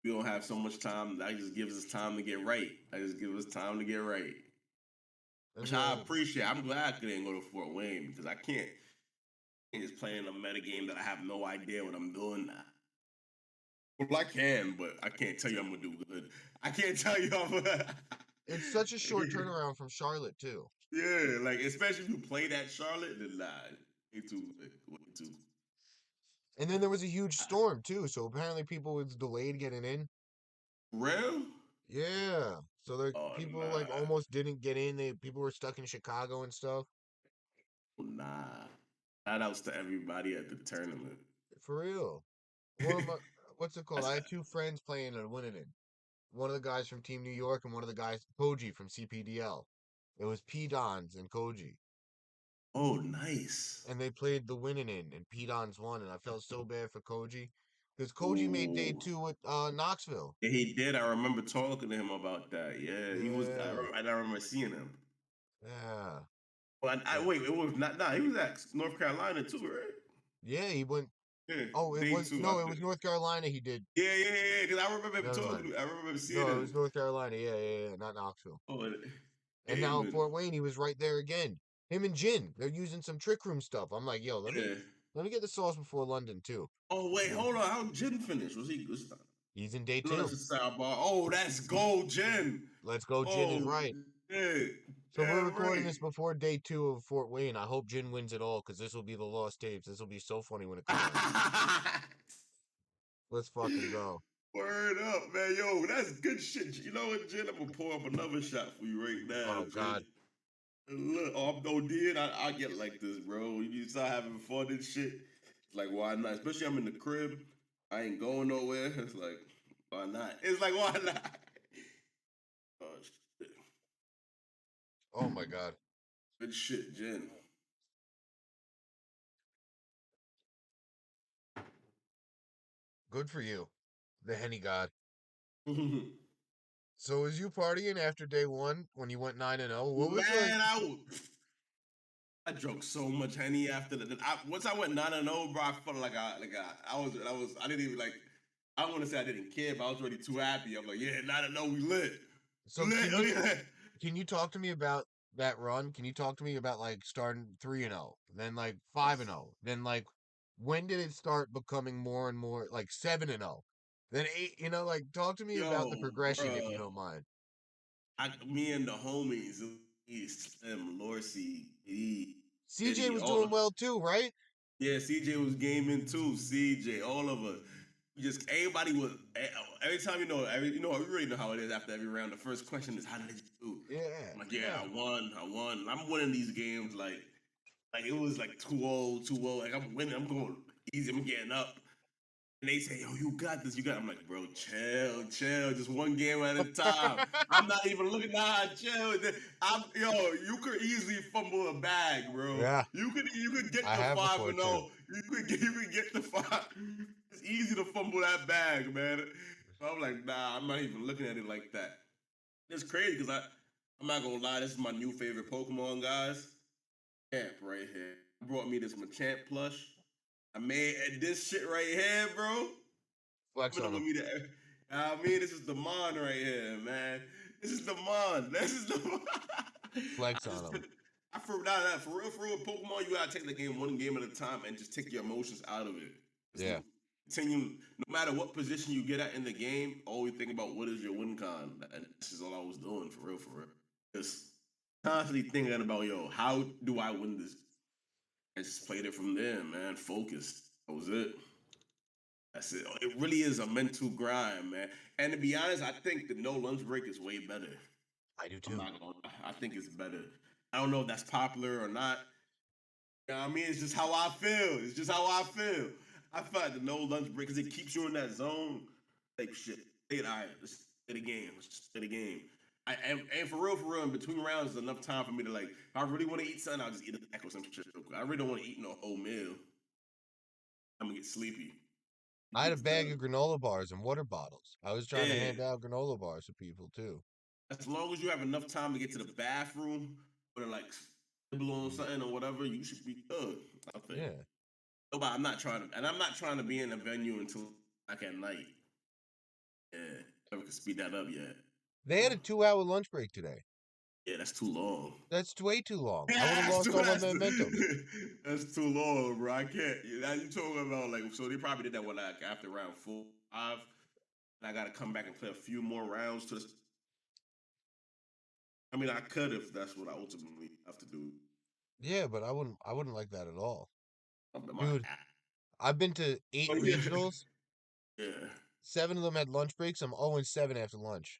We don't have so much time. That just gives us time to get right. That just gives us time to get right. And Which I then appreciate. I'm glad I couldn't go to Fort Wayne because I can't just play in a meta game that I have no idea what I'm doing. Well, I can, but I can't tell you I'm gonna do good. I can't tell you I'm. it's such a short turnaround from Charlotte too. Yeah, like especially if you play that Charlotte, then nah, way too. And then there was a huge storm too, so apparently people was delayed getting in. Real? Yeah. So there Oh people like nah, almost didn't get in. They people were stuck in Chicago and stuff. nah. Shout outs to everybody at the tournament. For real. One of my what's it called? That's I had two friends playing and winning it. One of the guys from Team New York and one of the guys Koji from CPDL. It was P Dons and Koji. oh nice. And they played the winning in and P Dons won and I felt so bad for Koji. Because Koji made day Ooh. two at Knoxville. Yeah, he did. I remember talking to him about that. Yeah, he was. Yeah. I remember seeing him. Yeah. Well, And wait. It was not. Nah, he was at North Carolina too, right? yeah, he went. Yeah, Oh, it day was two. no, it was North Carolina. He did. Yeah. Because I remember him Never mind. talking. I remember seeing No, it him. was North Carolina. Yeah, not Knoxville. Oh, And now at Haven. Fort Wayne, he was right there again. Him and Jin, they're using some trick room stuff. I'm like, yo, Yeah. let me get the sauce before London too. Oh wait, Yeah. hold on. How Jen finished? Was he? He's in day No, that's two. a sidebar. Oh, that's gold, Jen. Let's go. Jin is Oh, right. yeah. So we're Damn recording right. this before day two of Fort Wayne. I hope Jin wins it all because this will be the lost tapes. This will be so funny when it comes out. Let's fucking go. Word up, man. Yo, that's good shit. You know what, Jen? I'm gonna pour up another shot for you right now, Oh Jen. God. Look, oh, I'm no did. I get like this, bro. You start having fun and shit. It's like, why not? Especially I'm in the crib. I ain't going nowhere. It's like, why not? It's like, why not? Oh, shit. Oh my God. Good shit, Jen. Good for you, the Henny God. So was you partying after day one when you went 9-0? What was like? Man, I drank so much Henny after that. Once I went 9-0, bro, I felt like I didn't even like. I don't want to say I didn't care, but I was already too happy. I'm like, yeah, now to know we lit. So Lit. can Oh, you yeah. can you talk to me about that run? Can you talk to me about like starting 3-0, then like 5-0, then like when did it start becoming more and more like 7-0, then 8? Like talk to me about the Yo, progression if you bro. don't mind. Me and the homies, Slim, Lorcy, CJ Eddie, was all doing well too, right? yeah, CJ was gaming too. CJ, all of us. Just everybody was every time we already know how it is after every round. The first question is how did you do? Yeah, I'm like, yeah, yeah. I won. I'm winning these games like it was like 2-0, 2-0. Like I'm winning, I'm going easy, I'm getting up. And they say, yo, you got this, you got it. I'm like, bro, chill, chill, just one game at a time. I'm not even looking, nah, chill. You could easily fumble a bag, bro. Yeah, You could get I the have five before and too. 0. You could get the five. It's easy to fumble that bag, man. So I'm like, nah, I'm not even looking at it like that. It's crazy because I'm not gonna lie, this is my new favorite Pokemon, guys. Champ right here. Brought me this Machamp plush. I made this shit right here, bro. Flex Coming on up with him. me to. I mean, this is the Mon right here, man. This is the Mon. This is the. Flex I on just took. him. For real, Pokemon, you gotta take the game one game at a time and just take your emotions out of it. Just Yeah, continue, no matter what position you get at in the game, always think about what is your win con, and this is all I was doing for real, for real. Just constantly thinking about, yo, how do I win this? And just played it from there, man. Focus. That was it. That's it. It really is a mental grind, man. And to be honest, I think the no lunch break is way better. I do I'm too. not gonna. I think it's better. I don't know if that's popular or not. You know what I mean? It's just how I feel. It's just how I feel. I feel like the no lunch break because it keeps you in that zone. Like shit. All right, let's play the game. Let's just play the game. And for real, in between rounds, is enough time for me to like. If I really want to eat something, I'll just eat a snack or some shit real quick. I really don't want to eat no whole meal. I'm gonna get sleepy. I had a It's bag done. of granola bars and water bottles. I was trying to Yeah. hand out granola bars to people too. As long as you have enough time to get to the bathroom or to like nibble on Mm, something or whatever, you should be good. I think. yeah, No, but I'm not trying to be in a venue until like at night. Yeah, never could speed that up yet. they had a 2-hour lunch break today. Yeah, that's too long. That's way too long. I would have that's lost too all my that's, momentum. that's too long, bro. I can't. Now you talking about like so they probably did that one like after round 4, 5. And I got to come back and play a few more rounds to. I mean, I could if that's what I ultimately have to do. Yeah, but I wouldn't like that at all. My, Dude, I've been to 8 oh yeah, regionals. yeah. 7 of them had lunch breaks. I'm 0-7 after lunch.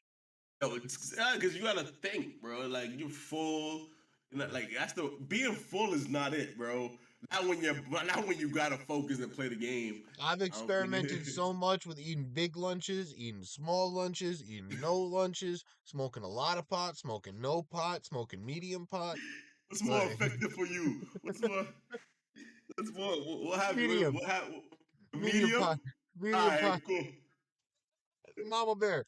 Yo, it's because you gotta think, bro. Like you're full. Like that's the being full is not it, bro. Not when you gotta focus and play the game. I've I don't think experimented it. so much with eating big lunches, eating small lunches, eating no lunches, smoking a lot of pot, smoking no pot, smoking medium pot. What's more Like effective for you? What's more? What have you? medium, What have? medium Medium. pot, All medium right, pot. cool. Mama bear.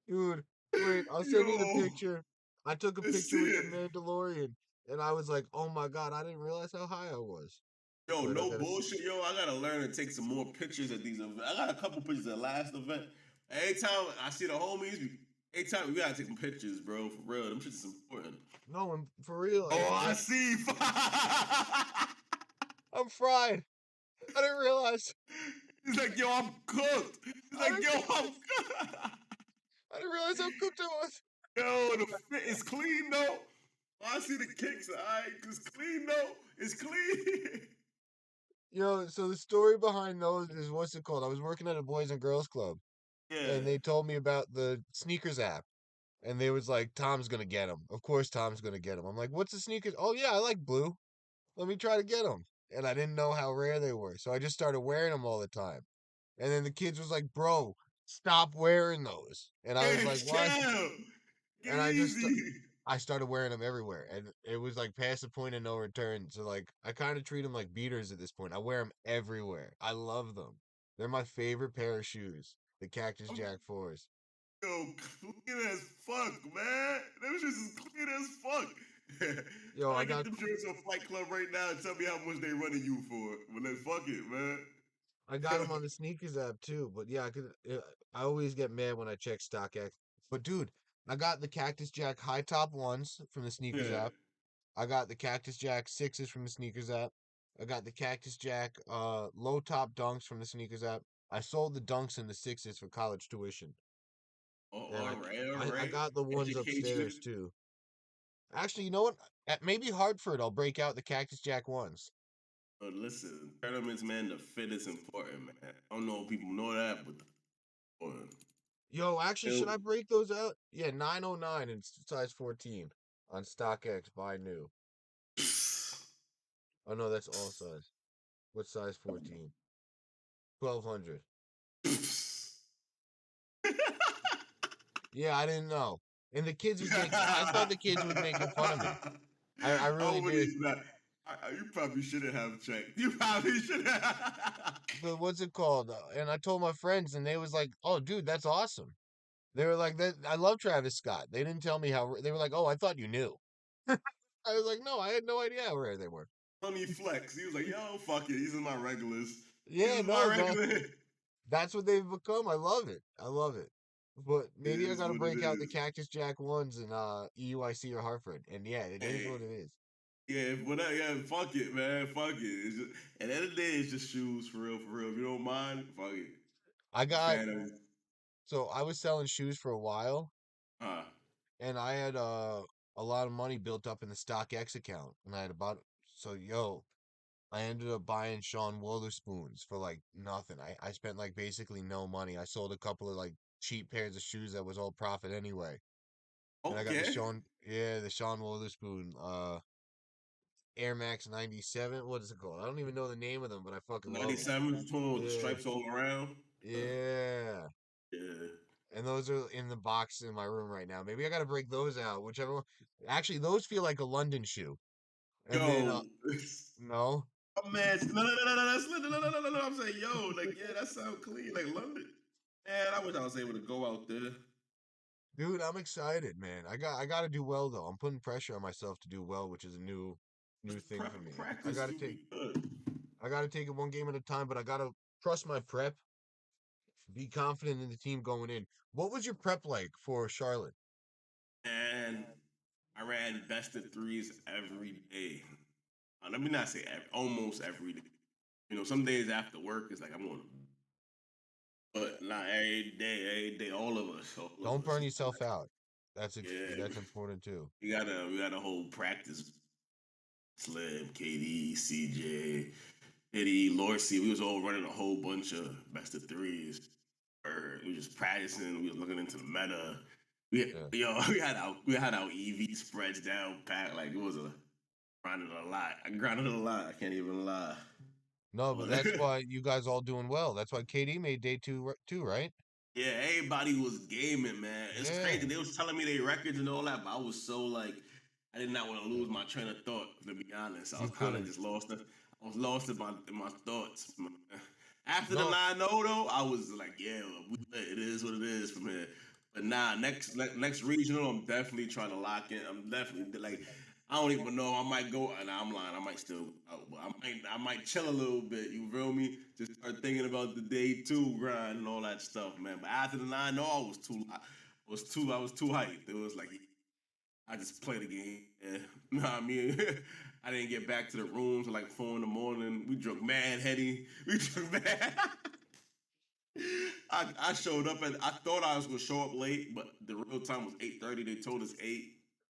Dude, wait, I'll send you the Yo, picture. I took a let's picture see with the it. Mandalorian, and I was like, "Oh my god, I didn't realize how high I was." Yo, Wait, I no gotta. bullshit, yo. I gotta learn to take some more pictures at these events. I got a couple pictures at last event. Every time I see the homies, every time we gotta take some pictures, bro. For real, them shits is important. No, I'm for real. Oh, I Like see. I'm fried. I didn't realize. He's like, yo, I'm cooked. He's I like, didn't. yo, I'm cooked. I didn't realize how cooked I was. Yo, the fit is clean though. I see the kicks. Alright, it's clean though. It's clean. So the story behind those is what's it called? I was working at a Boys and Girls Club, and Yeah. they told me about the sneakers app, and they was like, "Tom's gonna get them. Of course, Tom's gonna get them." I'm like, "What's the sneakers?" Oh yeah, I like blue. Let me try to get them. And I didn't know how rare they were, so I just started wearing them all the time. And then the kids was like, "Bro, stop wearing those." And I was Hey, like, "Why?" chill. Get And easy. I started wearing them everywhere, and it was like past the point of no return. So like, I kind of treat them like beaters at this point. I wear them everywhere. I love them. They're my favorite pair of shoes. The Cactus I'm Jack 4s. yo clean as fuck, man. Them shits is clean as fuck. Yo, Try I to get got them shirts on Flight Club right now and tell me how much they running you for. But like, fuck it, man. I got them on the sneakers app too, but yeah, I always get mad when I check StockX. But dude, I got the Cactus Jack high top ones from the sneakers Yeah. app. I got the Cactus Jack sixes from the sneakers app. I got the Cactus Jack low top dunks from the sneakers app. I sold the dunks and the sixes for college tuition. Oh, And all right, all I right. got the ones upstairs Education. too. Actually, you know what? At maybe Hartford, I'll break out the Cactus Jack ones. But listen, tournaments, man, the fit is important, man. I don't know if people know that, but the important. Yo, actually, should I Yo, break those out? Yeah, 909 and size 14 on StockX. Buy new. Oh no, that's all size. What size 14? 1200. Yeah, I didn't know. And the kids was making. I thought the kids was making fun of me. I I really did. wouldn't not. You probably shouldn't have checked. You probably should have. But what's it called? And I told my friends, and they was like, "Oh, dude, that's awesome." They were like, "That I love Travis Scott." They didn't tell me how. They were like, "Oh, I thought you knew." I was like, "No, I had no idea how rare they were." Funny flex. He was like, "Yo, fuck it. These are my regulars. These Yeah, are my no, bro. regular." That's what they've become. I love it. I love it. But It maybe I is gotta what it break out the is. Cactus Jack ones in EUIC or Hartford. And yeah, it is Hey, what it is. yeah, whatever. Yeah, fuck it, man. Fuck it. It's just, at the end of the day, it's just shoes for real, for real. If you don't mind, fuck it. I I'm a got fan of. so I was selling shoes for a while, Uh, and I had a lot of money built up in the StockX account, and I had about so yo, I ended up buying Sean Wotherspoons for like nothing. I spent like basically no money. I sold a couple of like cheap pairs of shoes that was all profit anyway. And I got okay. the Sean Wotherspoon Air Max 97. What is it called? I don't even know the name of them, but I fucking love them. 97 with the Yeah. stripes all around. Uh, Yeah. yeah. And those are in the box in my room right now. Maybe I got to break those out, whichever one. Actually, those feel like a London shoe. And then Yo, no. oh man, no. I'm saying, yo, like, yeah, that sounds clean, like London. Man, I wish I was able to go out there. Dude, I'm excited, man. I got to do well though. I'm putting pressure on myself to do well, which is a new thing for me. Practice, you'll be good. I got to take it one game at a time, but I got to trust my prep, be confident in the team going in. What was your prep like for Charlotte? And I ran best of threes every day. Let me not say almost every day. You know, some days after work, it's like I'm going to, but not every day, all of us, all of Don't us. burn yourself out. Yeah, That's important too. we got a whole practice. Slim, KD, CJ, Eddie, Lorsey, we was all running a whole bunch of best of threes. Or we was just practicing. We was looking into the meta. Yeah. We had our EV spreads down pat like it was a grinded a lot. I grinded a lot. I can't even lie. No, but But that's why you guys all doing well. That's why KD made day two too, right? yeah, everybody was gaming, man. It's crazy. Yeah. They was telling me their records and all that, but I was so like, I did not want to lose my train of thought. To be honest, I You was kind of couldn't. just lost. I was lost in my thoughts. After the No, 9-0 though, I was like, yeah, it is what it is from here. But nah, next regional, I'm definitely trying to lock in. I'm definitely like, I don't even know. I might go, and I'm lying. I might still, I might chill a little bit. You feel me? Just start thinking about the day two grind and all that stuff, man. But after the 9-0, I was too hyped. It was like I just played the game. Yeah. Nah, I mean, I didn't get back to the room till like 4 in the morning. We drunk mad Henny. We drunk mad. I showed up and I thought I was gonna show up late, but the real time was 8:30. They told us 8.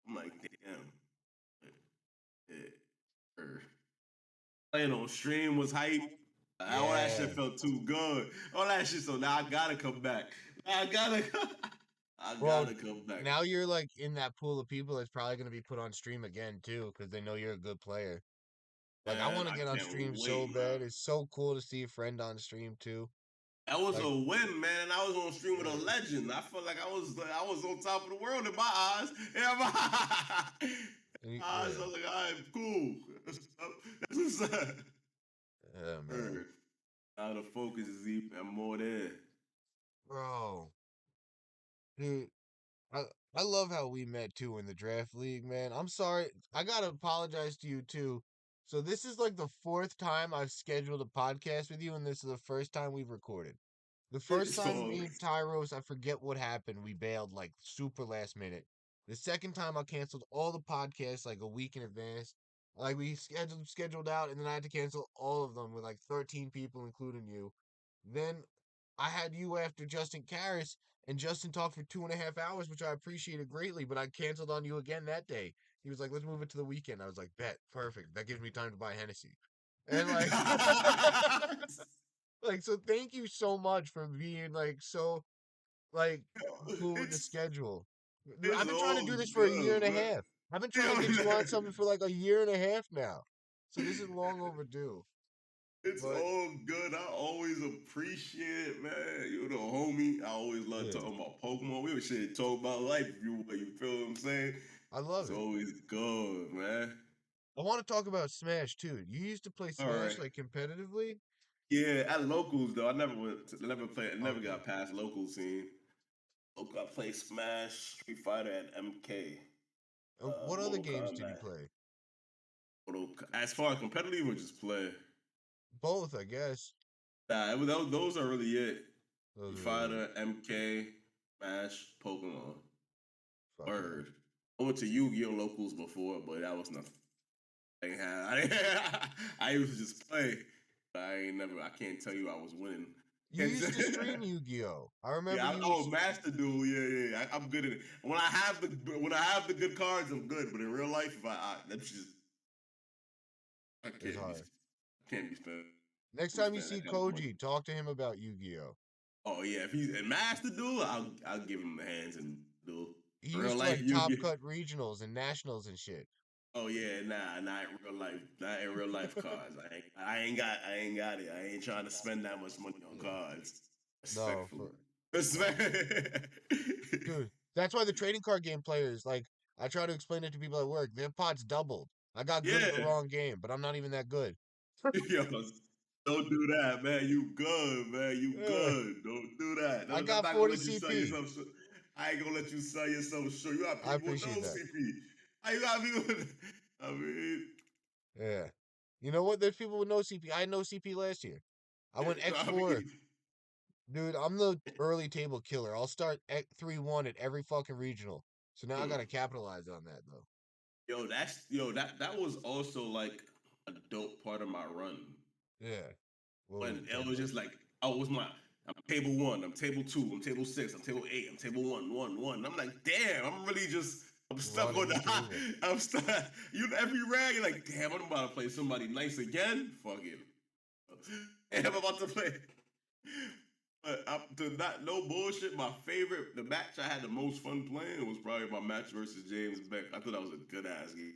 I'm like, damn. Yeah. Playing on stream was hype. All that shit yeah. felt too good. All that shit. So now I gotta come back. I gotta. I Well, gotta come back. now you're like in that pool of people that's probably going to be put on stream again too, because they know you're a good player. Like I want And to I get on can't stream so wait, man. bad. It's so cool to see a friend on stream too. That was Like, a win, man. I was on stream with a yeah, legend. I felt like I was on top of the world in my eyes. Yeah, my eyes. yeah, I was like, I'm cool. That's what's up. yeah, man, Heard. Now the focus is even more there. bro, dude. I I love how we met too in the draft league, man. I'm sorry. I gotta apologize to you too. So this is like the fourth time I've scheduled a podcast with you, and this is the first time we've recorded. The first time So me and Tyros, I forget what happened. We bailed like super last minute. The second time I canceled all the podcasts like a week in advance. Like we scheduled out, and then I had to cancel all of them with like 13 people, including you. Then I had you after Justin Karras, and Justin talked for 2.5 hours, which I appreciated greatly, but I canceled on you again that day. He was like, let's move it to the weekend. I was like, bet, perfect. That gives me time to buy Hennessy. And like, like, so thank you so much for being like so like cool with the it's schedule. I've it's been trying to all do this for a year good, and a man. half. I've been trying to get you on Yo, something for like a year and a half now. So this is long overdue. it's But all good. I always appreciate it, man. You the homie. I always love yeah, talking about Pokemon. We was shit talk about life. You feel what I'm saying? I love It's it. always good, man. I want to talk about Smash too. You used to play All Smash right. like competitively? Yeah, at locals though, I never went, to, never played, I never Okay. got past local scene. Local, I played Smash, Street Fighter, and MK, What other Mortal games did you Kombat. play? As far as competitive or just play, Both, I guess. nah, those are really it. Those Street are really Fighter, MK, Smash, Pokemon. fuck yeah. Word. I went to Yu-Gi-Oh locals before, but that was nothing. I used to just play. I can't tell you I was winning. You used to stream Yu-Gi-Oh. I remember Yeah, you oh, was Master Duel. Yeah. I'm good at it. When I have the good cards, I'm good. But in real life, if that's just I it's can't be hard. can't be spent Next be time you spending see that kind of money. Koji, talk to him about Yu-Gi-Oh. Oh yeah, if he's in Master Duel, I'll give him the hands and duel. He In real used to life, like you top get. cut regionals and nationals and shit. Oh yeah, nah, not in real life. Not in real life cards. I ain't got it. I ain't trying to spend that much money on Yeah. cards. No, Respectful. for no. Respect. Dude, that's why the trading card game players, like, I try to explain it to people at work. Their pots doubled. I got good at the Yeah. wrong game, but I'm not even that good. Yo, don't do that, man. You good, man. You Yeah. good. Don't do that. I I'm got not gonna 40 let you sell CP. yourself short. I ain't gonna let you sell yourself short. You got I people with appreciate no that. CP. How you got people with, I mean, Yeah. You know what? There's people with no CP. I had no CP last year. I went I X4. mean, Dude, I'm the early table killer. I'll start at 3-1 at every fucking regional. So now I mm. gotta capitalize on that though. That was also like a dope part of my run. Yeah. What was When it? it Talk was about just like, oh, was my I'm table one, I'm table two, I'm table six, I'm table eight, I'm table one. I'm like, damn, I'm stuck on running the the high. table. I'm stuck. Every rag, you're like, damn, I'm about to play somebody nice again. Fuck it. And I'm about to play. But not no bullshit. My favorite, the match I had the most fun playing was probably my match versus James Beck. I thought that was a good ass game.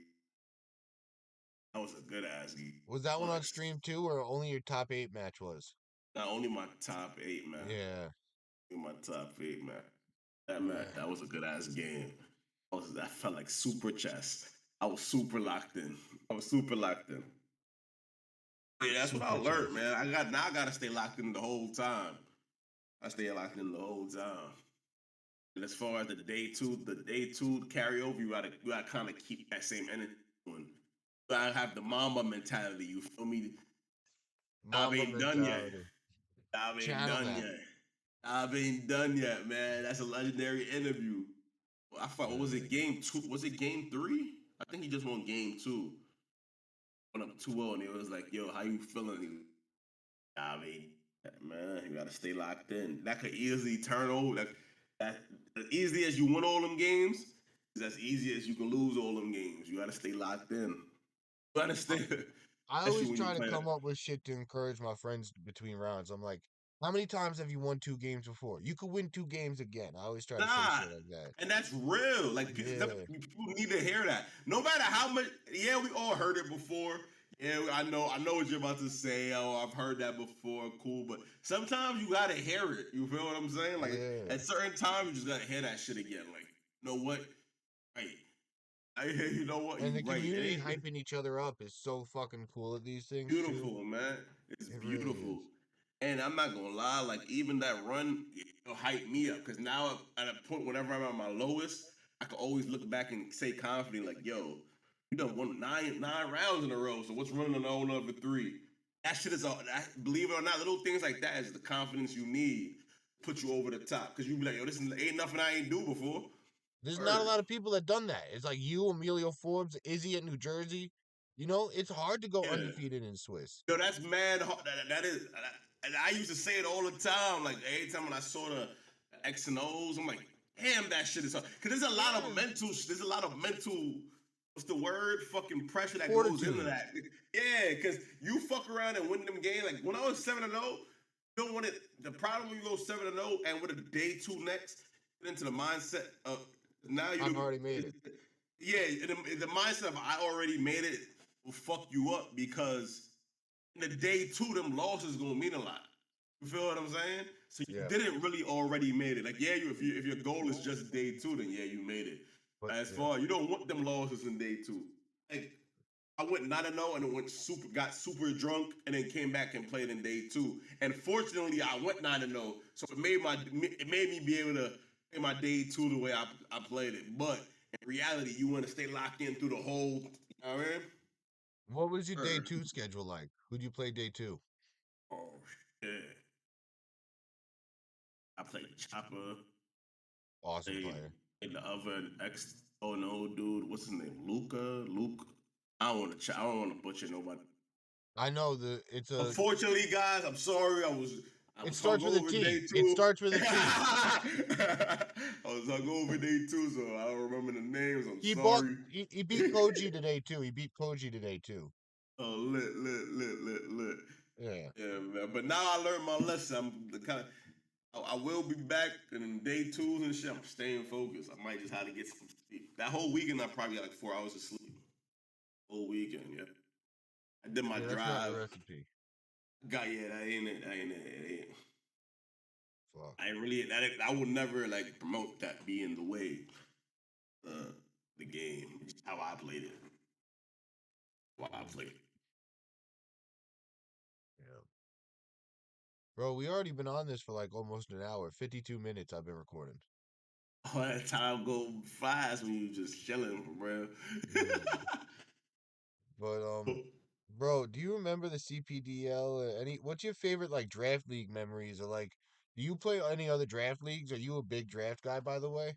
That was a good ass game. Was that one on Honest. stream too, or only your top 8 match was? Not only my top eight, man. Yeah. In my top eight, man. Yeah. That was a good ass game. That felt like super chess. I was super locked in. I was super locked in. Yeah, that's what I Super learned, chess. man. I gotta stay locked in the whole time. I stay locked in the whole time. And as far as the day two carryover, you gotta kind of keep that same energy going. You gotta have the Mamba mentality. You feel me? I Mamba ain't done yet. mentality. I ain't Channel done that. yet. I ain't done yet, man. That's a legendary interview. I thought, what was it? Yeah. Game two? Was it game three? I think he just won game two. Went up 2-0, and it was like, yo, how you feeling? I mean, man, you gotta stay locked in. That could easily turn over. That as easy as you win all them games, is as easy as you can lose all them games. You gotta stay locked in. You gotta I, stay, I especially always when you try to play that. come up with shit to encourage my friends between rounds. I'm like, how many times have you won 2 games before? You could win 2 games again. I always try to say Nah, shit like that. and that's real. Like Yeah. people need to hear that. No matter how much, yeah, we all heard it before. Yeah, I know what you're about to say. Oh, I've heard that before. Cool, but sometimes you gotta hear it. You feel what I'm saying? Like Yeah. at certain times, you just gotta hear that shit again. Like, you know what? Right. You know what? And You the right. It community ain't hyping each other up is so fucking cool at these things too. beautiful, man. It's It really beautiful. is. And I'm not gonna lie, like even that run, it'll hype me up because now at a point, whenever I'm at my lowest, I can always look back and say confidently, like, "Yo, You done won nine rounds in a row. So what's running on number three? That shit is all. Believe it or not, little things like that is the confidence you need to put you over the top. Because you be like, yo, this ain't nothing I ain't do before. There's not a Word. lot of people that done that. It's like you, Emilio Forbes, Izzy at New Jersey. You know, it's hard to go Yeah. undefeated in Swiss. Yo, that's mad hard. That is, and I used to say it all the time. Like every time when I saw the X and O's, I'm like, damn, that shit is hard. Cause there's a lot of Yeah. mental. There's a lot of mental. What's the word? Fucking pressure that goes into Fortitude. that. Yeah, cause you fuck around and win them games. Like when I was 7-0, you don't want it. The problem when you go 7-0 and with a day two next, get into the mindset of now I've you. already made it. Yeah, the mindset of I already made it will fuck you up because in the day two, them losses gonna mean a lot. You feel what I'm saying? So you Yeah. didn't really already made it. Like, yeah, if your goal is just day two, then yeah, you made it. But As yeah. far you don't want them losses in day two. Like I went 9-0 and it got super drunk and then came back and played in day two. And fortunately, I went 9-0, so it made me be able to play my day two the way I played it. But in reality, you want to stay locked in through the whole. You know what I mean? What was your day Or, two schedule like? Who'd you play day two? oh shit. I played Chopper. Awesome Played player. in the other ex. Oh no, dude. What's his name? Luke. I don't want to. I don't want to butcher nobody. I know it's a Unfortunately, guys, I'm sorry. I it was starts with a hungover T. day It two. starts with a T. I was hungover day two, so I don't remember the names. I'm sorry. He beat Koji today too. He beat Koji today too. Oh, lit. Yeah. Yeah, man. But now I learned my lesson. I'm the kind of. I will be back in day twos and shit. I'm staying focused. I might just have to get some sleep. That whole weekend, I probably got like 4 hours of sleep. Whole weekend, yeah. I did my Yeah, that's not the drive. recipe. That ain't it. That ain't it. It ain't. Fuck. I really, I would never like promote that being the way, uh, the game, just how I played it, how I played it. Yeah. Bro, we already been on this for like almost an hour. 52 minutes I've been recording. All that time go fast when you just chilling, bro. Mm. But bro, do you remember the CPDL or any what's your favorite like draft league memories or like do you play any other draft leagues? Are you a big draft guy by the way?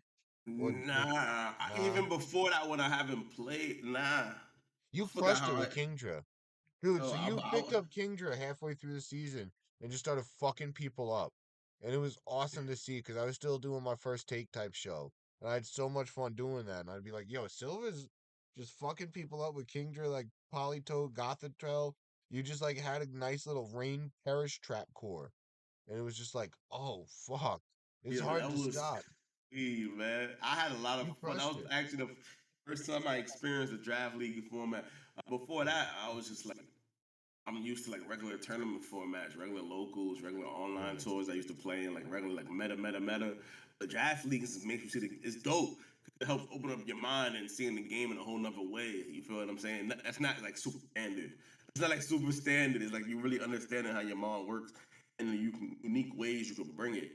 Or Nah, nah. even before that, when I haven't played, nah, I You forgot crushed it how with I. Kingdra. Dude, Oh, so you picked up Kingdra halfway through the season and just started fucking people up. And it was awesome to see because I was still doing my first take type show. And I had so much fun doing that. And I'd be like, yo, Silva's just fucking people up with Kingdra, like Polytoad, Gothitelle. You just like had a nice little rain perish trap core. And it was just like, oh, fuck. It's yeah, hard that to was stop. crazy, man. I had a lot of You fun. That crushed was it. actually the first time I experienced the draft league format. Before Yeah. that, I was just like, I'm used to like regular tournament formats, regular locals, regular online Yeah. tours I used to play in, like regular like meta. The draft leagues makes you see it's dope. It helps open up your mind and seeing the game in a whole nother way. You feel what I'm saying? That's not like super standard. It's not like super standard. It's like you really understanding how your mind works and the unique ways you can bring it.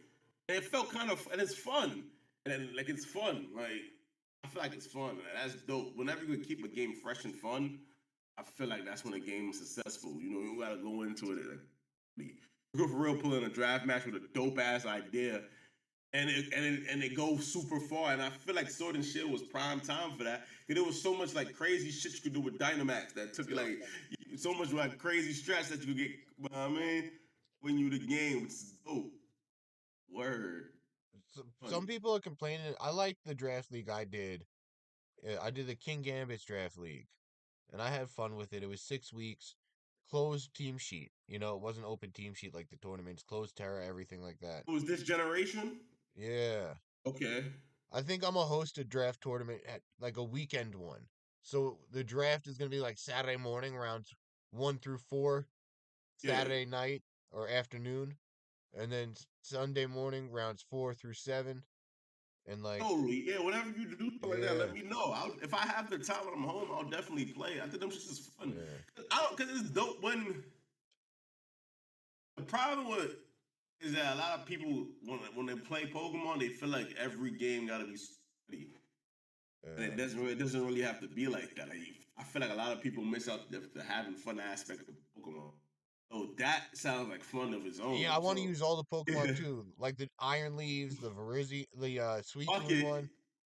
And it felt kind of, and it's fun. And then, like it's fun. Like I feel like it's fun. That's dope. Whenever you can keep a game fresh and fun, I feel like that's when a game is successful. You know, you gotta go into it like you go for real, pull in a draft match with a dope ass idea, and it goes super far. And I feel like Sword and Shield was prime time for that. Cause there was so much like crazy shit you could do with Dynamax that took like so much like crazy stretch that you could get. I mean, when you the game, which is dope. Word, Some fun. people are complaining. I like the draft league I did. I did the King Gambits draft league. And I had fun with it. It was 6 weeks, closed team sheet. You know, it wasn't open team sheet like the tournaments, closed Terra, everything like that. Was this generation? Yeah. Okay. I think I'm gonna host a draft tournament at like a weekend one. So the draft is gonna be like Saturday morning, rounds 1 through 4, Yeah. Saturday night or afternoon, and then Sunday morning, rounds 4 through 7. And like, Totally. Yeah, whenever you do something like that, yeah, let me know. If I have the time when I'm home, I'll definitely play. I think them shits is fun. yeah, I don't because it's dope when the problem with is that a lot of people when they play Pokemon, they feel like every game gotta be sweaty. And yeah. it doesn't really have to be like that. Like, I feel like a lot of people miss out the having fun aspect of Pokemon. Oh, that sounds like fun of its Yeah, I own. want to So use all the Pokemon yeah, too, like the Iron Leaves, the Verizzi, the fuck Suicune it. one.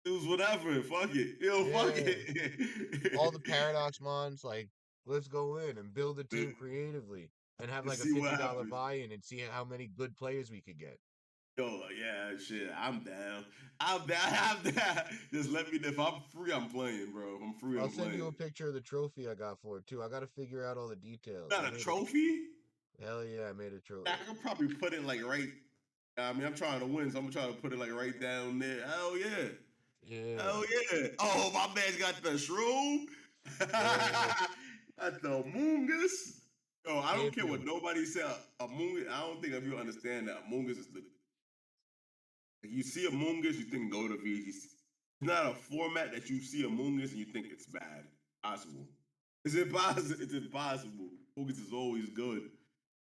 It was whatever. Fuck it. Yo, fuck Yeah, all the it. Paradox Mons. Like, let's go in and build a team creatively and have Let's like a see what $50 happens. buy-in and see how many good players we could get. Yo, yeah, shit. I'm down. I'm down. I'm down. Just let me. If I'm free, I'm playing, bro. If I'm free, I'll I'm send you playing. a picture of the trophy I got for it too. I got to figure out all the details. I Not a made a trophy. hell yeah, I made a I trophy. could probably put it like right. I mean, I'm trying to win, so I'm trying to put it like right down there. Hell yeah. Yeah, Hell yeah. Oh, my man's got the shroom. yeah, Got the Moongus. Yo, I don't care what champion. nobody say. A Moongus, I don't think if you understand that Moongus is the. Like you see a Moongus, you think go to VGC. It's not a format that you see a Moongus and you think it's bad. Possible. It's impossible. It's impossible. Moongus is always good.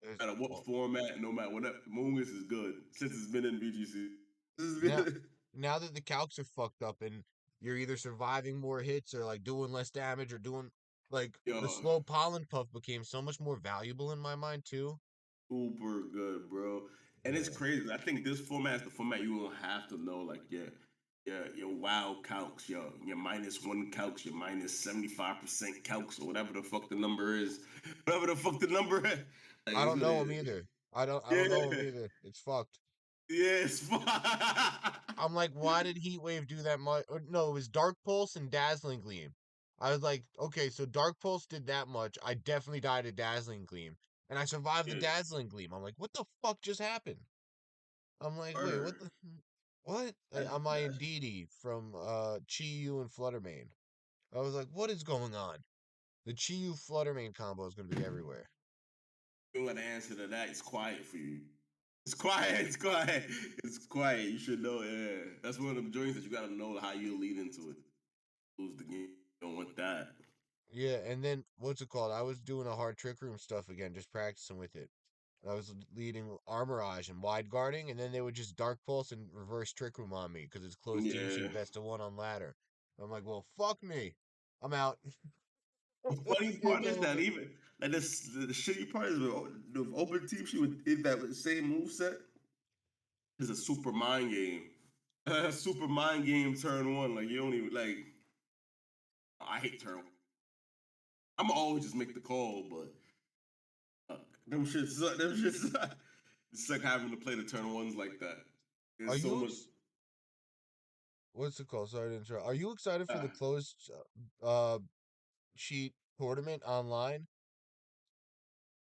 It's, No matter what well, format, no matter what, Moongus is good since it's been in VGC. now, now that the calcs are fucked up and you're either surviving more hits or like doing less damage or doing like the Yo, slow pollen puff became so much more valuable in my mind too. super good, bro. And it's Yeah, crazy. I think this format is the format you won't have to know, like your wow calcs, your -1 calcs, your -75% calcs, or whatever the fuck the number is. Whatever the fuck the number is. Like I it's don't gonna know him either. I don't know him yeah. either. It's fucked. Yeah, it's fine. I'm like, why did Heat Wave do that much? No, it was Dark Pulse and Dazzling Gleam. I was like, okay, so Dark Pulse did that much. I definitely died at Dazzling Gleam, and I survived the Yeah, Dazzling Gleam. I'm like, what the fuck just happened? I'm like, wait, what word. the what? I'm my That Indeedee from Chi-Yu and Fluttermane. I was like, what is going on? The Chi-Yu Fluttermane combo is gonna be everywhere. you got the answer to that. It's quiet for you. It's quiet. It's quiet. It's quiet. You should know. Yeah, that's one of them joints that you got to know how you lead into it. Lose the game. You don't want that. Yeah, and then what's it called? I was doing a hard trick room stuff again, just practicing with it. I was leading Armorage and wide guarding, and then they would just Dark Pulse and reverse Trick Room on me because it's closed team Yeah. sheet best of one on ladder. I'm like, well, fuck me. I'm out. The funny Game's part is that over. even like this, the shitty part is with open team, she would if that same move set is a super mind game. Super mind game turn one. Like you don't even like. I hate turn. I'm always just make the call, but them shits suck. Them shits suck. It's like having to play the turn ones like that. Are There's so you much. what's it called? Sorry to interrupt. Are you excited for Uh, the closed sheet tournament online?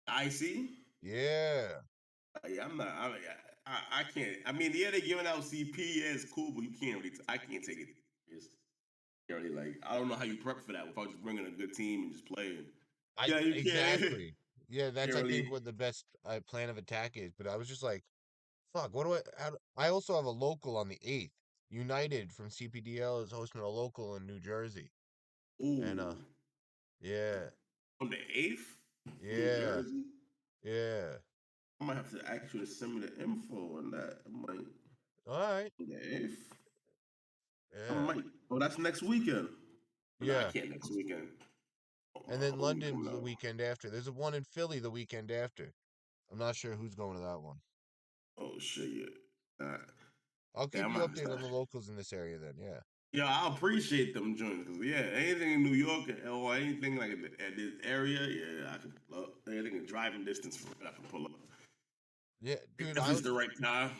I see. Yeah. Yeah, I'm not. I can't. I mean, yeah, they're giving out CP. Yeah, it's cool, but you can't really. I can't take it. It's really like I don't know how you prep for that without just bringing a good team and just playing. I Yeah, you can't. exactly. Yeah, that's Can't I think really. what the best plan of attack is. But I was just like, fuck. What do I also have a local on the 8th. United from CPDL is hosting a local in New Jersey, and Ooh, yeah, on the 8th, New yeah, Jersey. yeah. I might have to actually send me the info on that. I might All right. on the 8th. I Yeah, might. Oh, that's next weekend. No, I yeah. can't next weekend. Oh, And then Halloween London's coming the out. weekend after. There's a one in Philly the weekend after. I'm not sure who's going to that one. Oh shit, yeah. Nah. I'll Yeah, keep I'm you gonna have to updated start. on the locals in this area then. Yeah. Yeah, I appreciate them joints because yeah, anything in New York or anything like at this area, yeah, I can pull up. Anything in driving distance from it, I can pull up. Yeah, dude, If it's the right time.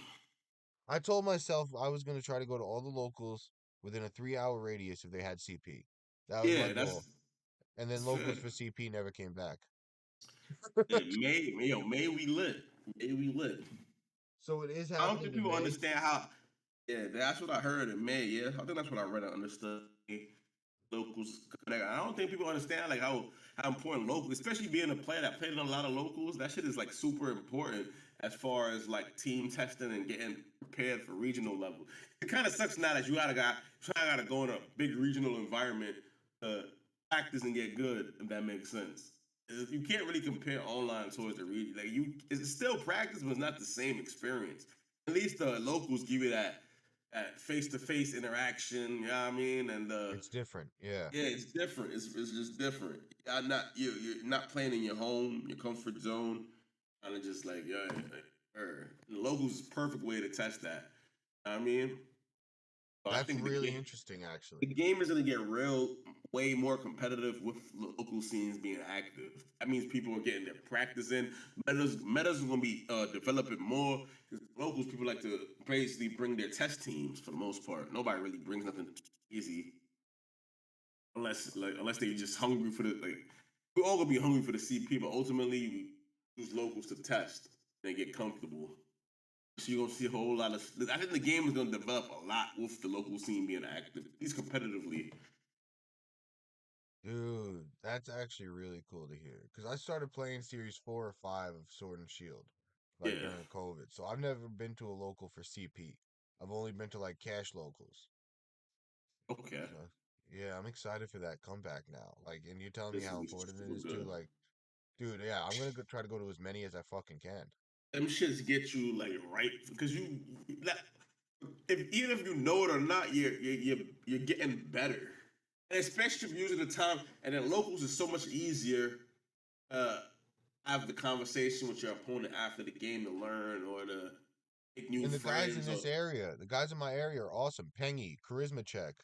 I told myself I was going to try to go to all the locals within a 3-hour radius if they had CP. That was my Yeah, goal. And then that's locals fair. for CP never came back. Yeah, May we lit. May we lit. So it is I don't think happening in people May. understand how. Yeah, that's what I heard in May. Yeah, I think that's what I read and understood. Locals connect. I don't think people understand like how important local, especially being a player that played in a lot of locals. That shit is like super important as far as like team testing and getting prepared for regional level. It kind of sucks now that you gotta go in a big regional environment to practice and get good. If that makes sense. You can't really compare online towards the region. It's still practice, but it's not the same experience. At least the locals give you that face to face interaction. You know what I mean? And It's different. Yeah. yeah, it's different. It's just different. You're not playing in your home, your comfort zone. Kind of just like yeah, the locals is a perfect way to test that. I mean, so I That's think really interesting, actually. the game is going to get real, way more competitive with local scenes being active. That means people are getting their practice in. Metas are going to be developing more because locals people like to basically bring their test teams for the most part. Nobody really brings nothing easy unless they just hungry for the like. We're all gonna be hungry for the CP, but ultimately we use locals to test and get comfortable. So you're gonna see a whole lot of. I think the game is gonna develop a lot with the local scene being active, at least competitively. Dude, that's actually really cool to hear. Because I started playing Series 4 or 5 of Sword and Shield, like Yeah. during COVID. So I've never been to a local for CP. I've only been to like cash locals. Okay. So yeah, I'm excited for that comeback now. Like, and you're telling me This will how be important it super is too. good. Like, dude, yeah, I'm gonna go try to go to as many as I fucking can. Them shits get you like right because that, if even if you know it or not, you're getting better, and especially if you're using the time. And then locals is so much easier. Uh, have the conversation with your opponent after the game to learn or to make new And the guys in friends or this area, the guys in my area are awesome. Pengy, charisma check,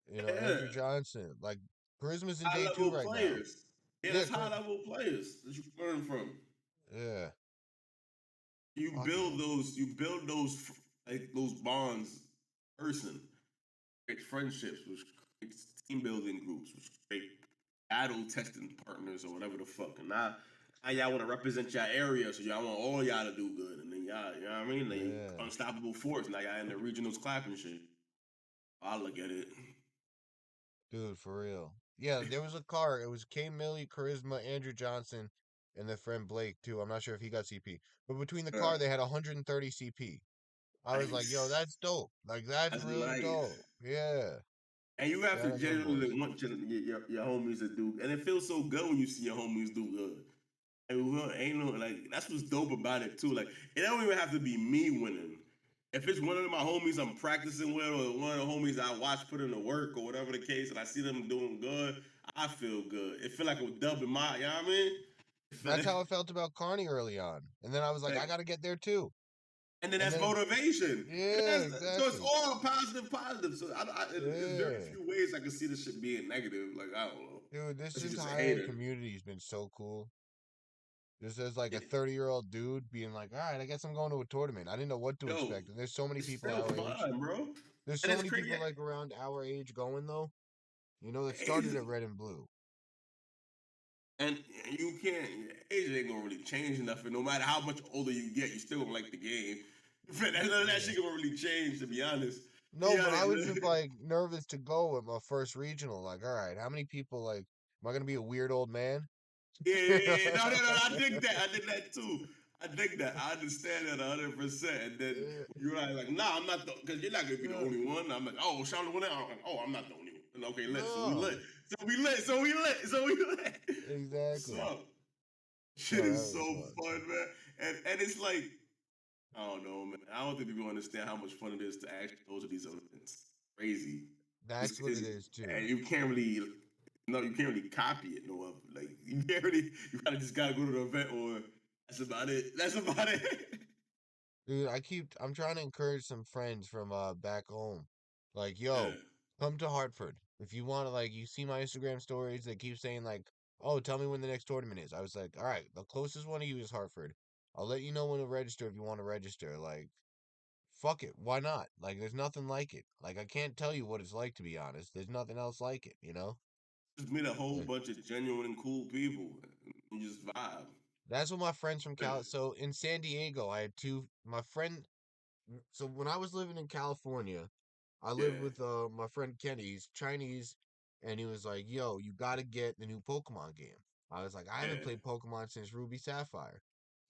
yeah, Andrew Johnson. Like, charisma's in high day two level right now. players. Yeah, Yeah, that's high level players that you learn from. yeah. You Fuck build yeah. those like those bonds person, create friendships, which creates team building groups, which create battle testing partners or whatever the fuck. And now y'all want to represent your area, so y'all want all y'all to do good, and then y'all, you know what I mean? Like Yeah. unstoppable force. Now y'all in the regionals clapping shit. I look at it. Dude, for real. Yeah, there was a car. It was K Millie, Charisma, Andrew Johnson, and their friend Blake too. I'm not sure if he got CP. But between the Uh, car, they had 130 CP. I was like, yo, nice. that's dope. Like, that's That's really nice. dope. Yeah. And you have to Shout out to them genuinely boys. want your homies to do, and it feels so good when you see your homies do good. And ain't no like that's what's dope about it too. Like it don't even have to be me winning. If it's one of my homies I'm practicing with, or one of the homies I watch put in the work, or whatever the case, and I see them doing good, I feel good. It feel like a dub in my, you know what I mean? That's how I felt about Carney early on. And then I was like, I Like, got to get there too. and then And that's then, motivation. And yeah, that's so it's exactly. all positive, positive. So it's very Yeah. few ways I can see this shit being negative. Like I don't know, Dude, this unless you're just a entire hater. community has been so cool. Just as like a 30-year-old dude being like, all right, I guess I'm going to a tournament. I didn't know what to Yo, expect. And there's so many it's people still our age. fun, bro. There's And so it's many crazy. people like around our age going though. That started It's, at red and blue. And you can't, age ain't gonna really change nothing. No matter how much older you get, you still gonna like the game. None of that Yeah. shit gonna really change, to be honest. No, Yeah, but I was just like nervous to go at my first regional. Like, all right, how many people like am I gonna be a weird old man? yeah. No, no, no. I dig that. I dig that too. I dig that. I understand that 100%. And then Yeah, you're like, nah, I'm not the, because you're not gonna be the yeah. only one. I'm like, oh, Sean the one. I'm like, oh, I'm not the only one. Okay, lit. So we lit. No. So we lit. So we lit. So we lit. Exactly. So shit No, that is so was fun. fun, man. And it's like I don't know, man. I don't think people understand how much fun it is to actually go to these events. Crazy. That's what it is And too. you can't really, no, you can't really copy it. No, like you can't really. You kind of just gotta go to the event, or that's about it. That's about it. Dude, I'm trying to encourage some friends from back home. Like, Yeah, yo, come to Hartford. If you want to like you see my Instagram stories, they keep saying like, "Oh, tell me when the next tournament is." I was like, "All right, the closest one to you is Hartford. I'll let you know when to register if you want to register." Like, fuck it, why not? Like, there's nothing like it. Like, I can't tell you what it's like to be honest. There's nothing else like it? just meet a whole Yeah. bunch of genuine and cool people. You just vibe. That's what my friends from Cal. So in San Diego, I had my friend. So when I was living in California, I lived Yeah, with my friend Kenny. He's Chinese, and he was like, "Yo, you got to get the new Pokemon game." I was like, "I haven't yeah, played Pokemon since Ruby Sapphire."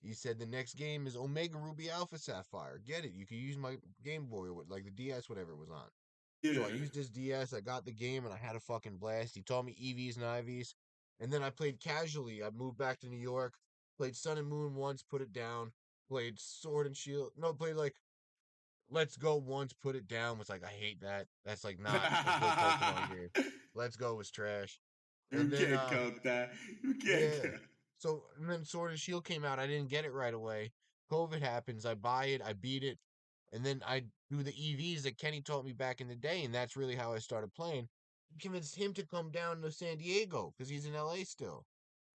He said the next game is Omega Ruby Alpha Sapphire. Get it? You can use my Game Boy or like the DS, whatever it was on. So I yeah. used his DS. I got the game, and I had a fucking blast. He taught me EVs and IVs, and then I played casually. I moved back to New York, played Sun and Moon once, put it down. Played Sword and Shield. No, played like Let's Go once, Put It Down was like, I hate that. That's like not a good Pokemon game. Let's Go was trash. And You then can't count that. You can't yeah. count. So and then Sword and Shield came out. I didn't get it right away. COVID happens. I buy it. I beat it, and then I do the EVs that Kenny taught me back in the day, and that's really how I started playing. Convinced him to come down to San Diego because he's in LA still.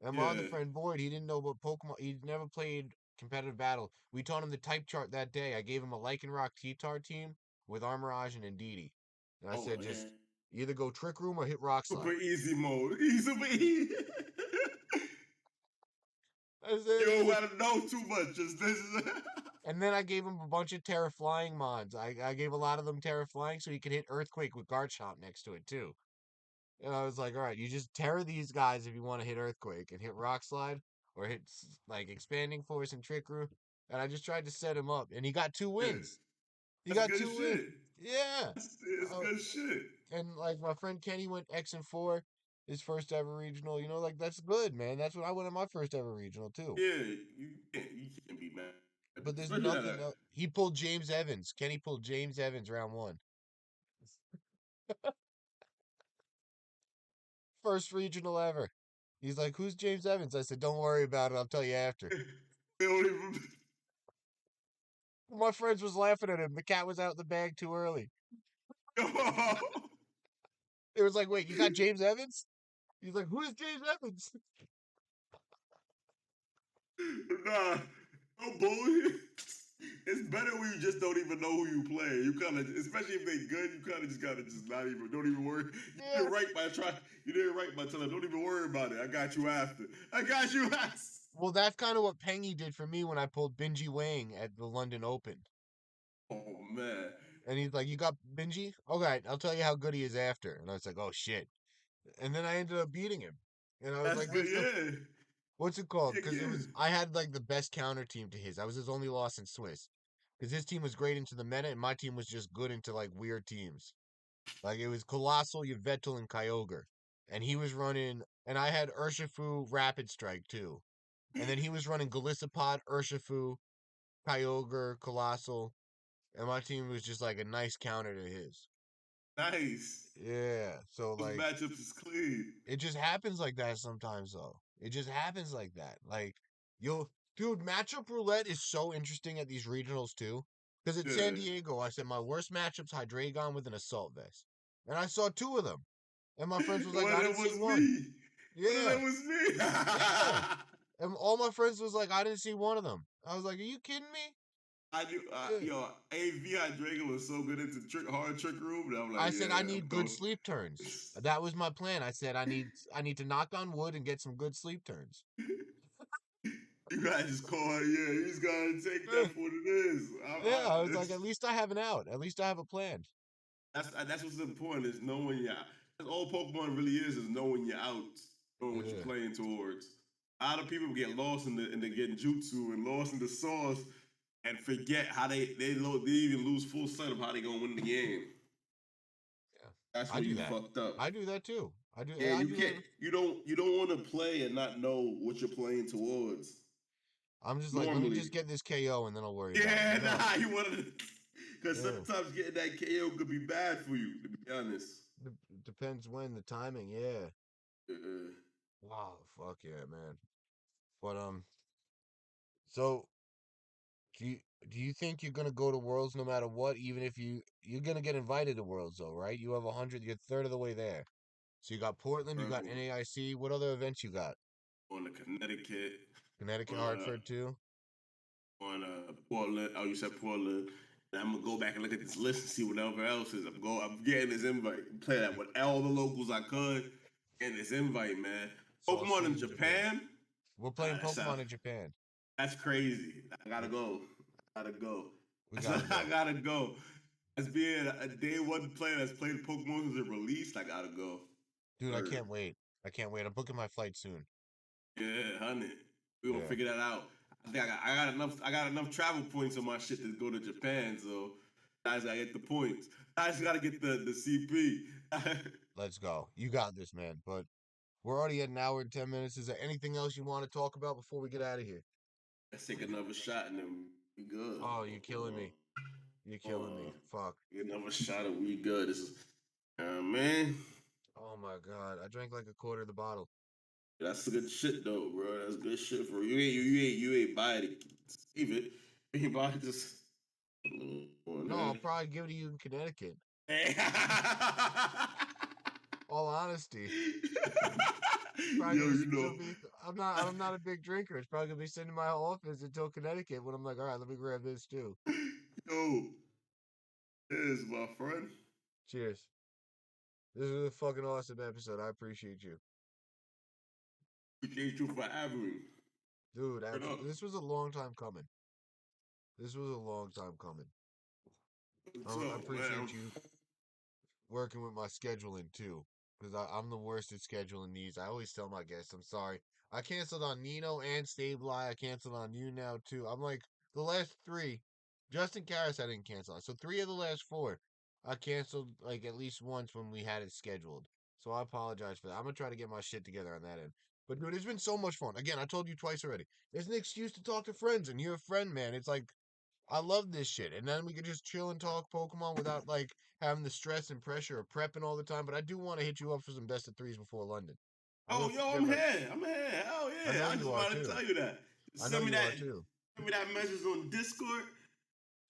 And my other Yeah. friend Boyd, he didn't know about Pokemon. He'd never played competitive battle. We taught him the type chart that day. I gave him a Lycanroc T-Tar team with Armorage and Indeedee, and I Oh said just man. either go Trick Room or hit Rock Super Slide. easy mode. He's super easy. I You said don't either. gotta know too much. Just this is And then I gave him a bunch of Terra Flying mods. I gave a lot of them Terra Flying so he could hit Earthquake with Guard Shot next to it too. And I was like, all right, you just Terra these guys if you want to hit Earthquake and hit Rock Slide or hit like Expanding Force and Trick Room. And I just tried to set him up, and he got two yeah. wins. He That's got good two wins. shit. Yeah. It's Uh, good shit. and like my friend Kenny went X and 4, his first ever regional. You know, like that's good, man. That's what I went on my first ever regional too. Yeah, you can't be mad. But there's Especially that nothing else. He pulled James Evans. Kenny pulled James Evans round one. First regional ever. He's like, "Who's James Evans?" I said, "Don't worry about it. I'll tell you after." they don't even My friends was laughing at him. The cat was out in the bag too early. It was like, "Wait, you got James Evans?" He's like, "Who's James Evans?" Nah, no bullshit. It's better when you just don't even know who you play. You kind of, especially if they good, you kind of just gotta just not even, don't even worry. You Yeah. did right by try. You did right by telling. Don't even worry about it. I got you after. I got you after. Well, that's kind of what Pengy did for me when I pulled Benji Wang at the London Open. Oh man, And he's like, "You got Benji? Okay, I'll tell you how good he is after." And I was like, "Oh shit!" And then I ended up beating him. And I was that's like, good. "Let's go." Yeah, What's it called? yeah, Because it yeah. was I had like the best counter team to his. I was his only loss in Swiss. Because his team was great into the meta, and my team was just good into like weird teams. Like it was Colossal, Yveltal, and Kyogre. And he was running, and I had Urshifu Rapid Strike too. And then he was running Golisopod, Urshifu, Kyogre, Colossal, and my team was just like a nice counter to his. Nice. Yeah. So Those like matchups is clean. it just happens like that sometimes though. It just happens like that. Like you'll dude, matchup roulette is so interesting at these regionals too. Because at San Yeah. Diego, I said my worst matchup's Hydreigon with an assault vest. And I saw two of them. And my friends was like, Well, I that didn't see was one. me. Well, Yeah. that was me. Yeah. And all my friends was like, I didn't see one of them. I was like, are you kidding me? I knew, Yeah. yo, AV Dragon was so good into hard trick room that I'm like, I said I yeah, I'm need good going. sleep turns. That was my plan. I said I need to knock on wood and get some good sleep turns. You guys just call it, yeah. You just gotta take Yeah. that for what it is. Yeah, I was like, at least I have an out. At least I have a plan. That's what's important is knowing your. That's all Pokemon really is knowing your outs, knowing what you're Yeah, playing towards. A lot of people get lost in the getting jutsu and lost in the sauce and forget how they even lose full sight of how they gonna win the game. yeah. That's I where do you that. fucked up. I do that too. Yeah, I you do can't. that. You don't want to play and not know what you're playing towards. I'm just like, let me just Normally, get this KO and then I'll worry about it. yeah, You know? nah, you want to, because Yeah. sometimes getting that KO could be bad for you. To be honest. Depends when the timing. Yeah. Uh, Wow. Fuck yeah, man. But so do you do you think you're gonna go to Worlds no matter what? Even if you're gonna get invited to Worlds though, right? You have 100. You're third of the way there. So you got Portland. You got Purple NAIC. What other events you got? on the Connecticut, Connecticut, uh, Hartford too. on Portland. Oh, you said Portland. And I'm gonna go back and look at this list and see whatever else is. I'm getting this invite. Play that with all the locals I could. And this invite, man. So I'll Pokemon see in you in Japan. Japan. We're playing That's Pokemon in Japan. that's crazy. I gotta Yeah, go. I gotta go. we gotta I go. gotta go. As being a day one player that's played Pokemon since it released, I gotta go. Dude, I Word. can't wait. I can't wait. I'm booking my flight soon. Yeah, 100. We gonna Yeah. figure that out. I think I got enough travel points on my shit to go to Japan, so I just gotta get the points. I just gotta get the CP. Let's go. You got this, man. But we're already at an hour and 10 minutes. Is there anything else you want to talk about before we get out of here? Let's take another shot and then we good. Oh, you're killing me. You're killing me. Uh, Fuck. get another shot of weed. Good. This is, man. Oh my god. I drank like a quarter of the bottle. That's good shit though, bro. That's good shit for you. You ain't buy it. Save it. You ain't buy it. Just. Come on, No, I'll man. probably give it to you in Connecticut. Hey. All honesty. Probably Yo, gonna you still know. be. I'm not a big drinker. It's probably gonna be sitting in my office until Connecticut when I'm like, all right, let me grab this too. Yo, is my friend. Cheers. This is a fucking awesome episode. I appreciate you, Appreciate you for having me. dude. Turn up. Absolutely. This was a long time coming. This was a long time coming. What's I up, man? appreciate you working with my scheduling too, because I'm the worst at scheduling these. I always tell my guests, I'm sorry. I canceled on Nino and Stably. I canceled on you now too. I'm like the last three. Justin Karras, I didn't cancel on. So three of the last four, I canceled like at least once when we had it scheduled. So I apologize for that. I'm gonna try to get my shit together on that end. But dude, it's been so much fun. Again, I told you twice already. It's an excuse to talk to friends, and you're a friend, man. It's like I love this shit. And then we could just chill and talk Pokemon without like having the stress and pressure of prepping all the time. But I do want to hit you up for some best of threes before London. I'm Oh, gonna yo, get I'm my. here. I'm here. Hell I yeah. know I you just are wanted to too. tell you that. I know you are too. Send me that message on Discord.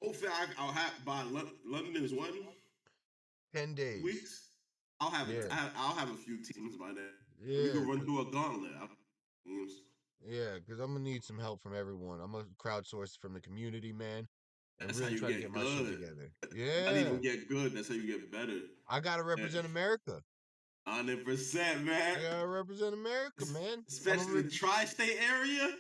Hopefully, I'll have by London is 10 days. weeks. I'll have Yeah. I'll have a few teams by then. We Yeah. can run through a gauntlet. Teams. Yeah. Because I'm gonna need some help from everyone. I'm gonna crowdsource from the community, man, and That's how really you try to get get my shit good. together. Not Yeah. even get good. That's how you get better. I gotta Yeah. represent America. 100%, man. I gotta represent America, man. Especially the tri-state area.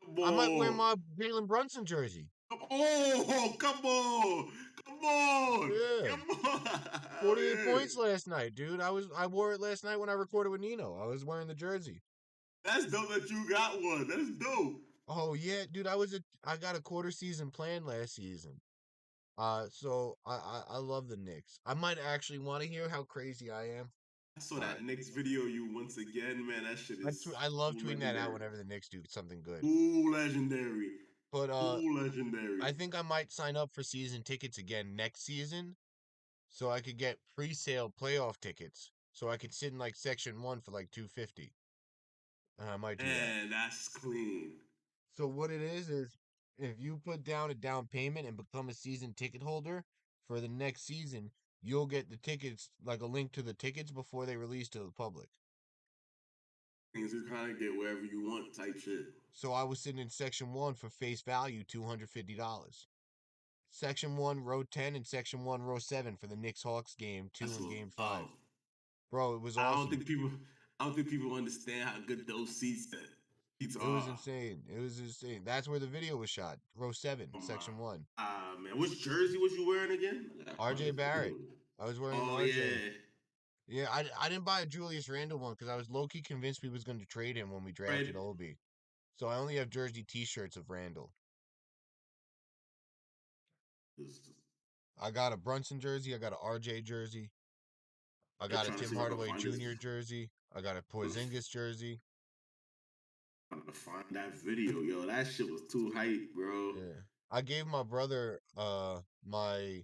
Come I might wear on. my Jalen Brunson jersey. Oh, come on. Come on. Yeah. Come on. Hell 48 yeah. points last night, dude. I wore it last night when I recorded with Nino. I was wearing the jersey. That's dope that you got one. That's dope. Oh yeah, dude. I got a quarter season plan last season. So I love the Knicks. I might actually want to hear how crazy I am. I saw Uh, that Knicks video you once again, man. That shit is I love too tweeting that out legendary. whenever the Knicks do something good. Too legendary. But Too legendary. I think I might sign up for season tickets again next season, so I could get pre-sale playoff tickets, so I could sit in like section one for like 250. I might do that. And that's clean. So what it is if you put down a down payment and become a season ticket holder for the next season, you'll get the tickets like a link to the tickets before they release to the public. Things you kind of get wherever you want type shit. So I was sitting in section one for face value $250. Section one, row 10, and section one, row 7 for the Knicks Hawks game two That's and what. game 5. Bro, it was I don't awesome. think people. I don't think people understand how good those seats It was are. insane. It was insane. That's where the video was shot. Row 7, Oh my. section 1. Man, which jersey was you wearing again? RJ Barrett. I was wearing an Oh RJ. yeah, Yeah, I didn't buy a Julius Randle one because I was low key convinced we was going to trade him when we Fred. drafted Obi. So I only have jersey T-shirts of Randall. I got a Brunson jersey. I got a RJ jersey. I I'm got a trying to Tim see if I can Hardaway find this. Jr. jersey. I got a I'm Porzingis jersey. trying to find that video, yo. That shit was too hype, bro. Yeah, I gave my brother my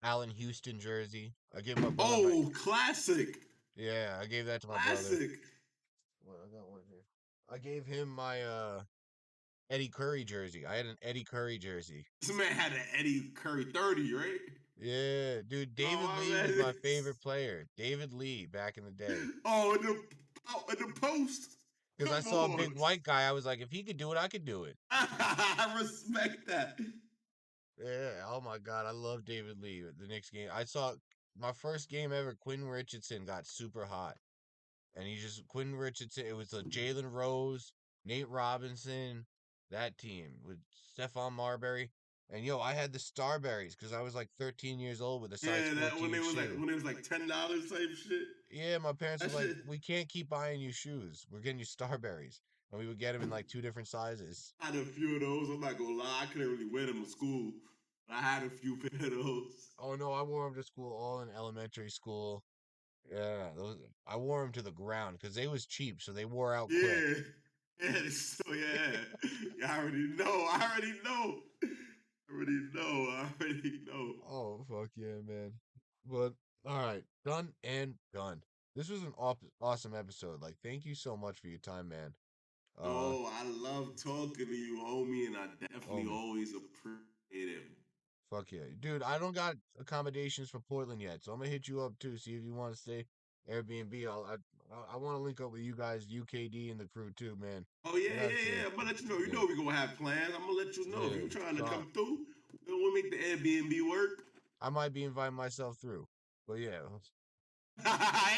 Allen Houston jersey. I gave my brother my Oh, classic, yeah. I gave that to my brother. classic. Well, I got one here. I gave him my Eddie Curry jersey. I had an Eddie Curry jersey. This man had an Eddie Curry 30, right? Yeah, dude, Oh David my Lee was my man. favorite player. David Lee back in the day. Oh, in the post. Because I Come saw a big on. white guy, I was like, if he could do it, I could do it. I respect that. Yeah, oh my God, I love David Lee. The next game, I saw my first game ever. Quinn Richardson got super hot, and Quinn Richardson. It was Jalen Rose, Nate Robinson, that team with Stephon Marbury, and yo, I had the Starberries because I was like 13 years old with a size Yeah, that 14 shoe. when it was like $10 type shit. Yeah, my parents were That like, shit. we can't keep buying you shoes. We're getting you Starberries. And we would get them in like two different sizes. I had a few of those. I'm not gonna lie, I couldn't really wear them to school. But I had a few pair of those. Oh no, I wore them to school all in elementary school. Yeah, I wore them to the ground because they was cheap, so they wore out quick. Yeah. Yeah, so yeah. I already know. I already know. I already know. I already know. Oh fuck yeah, man. But all right, done and done. This was an awesome episode. Like, thank you so much for your time, man. Uh, No, I love talking to you, homie, and I definitely homie, always appreciate it. fuck yeah, dude. I don't got accommodations for Portland yet, so I'm gonna hit you up too. See if you want to stay Airbnb. I want to link up with you guys, UKD and the crew too, man. Oh I yeah, gotta yeah, say, yeah. I'm gonna let you know. You yeah, know we gonna have plans. I'm gonna let you know if yeah. you trying to So come through. We'll make the Airbnb work. I might be inviting myself through, but yeah,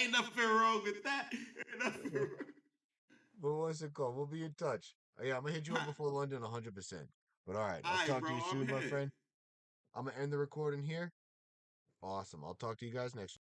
Ain't nothing wrong with that. Ain't nothing yeah. wrong. But what's it called? We'll be in touch. Yeah, I'm gonna hit you up before London 100%. But all right, All I'll right, talk to bro. you I'm soon, my here. friend. I'm gonna end the recording here. Awesome. I'll talk to you guys next.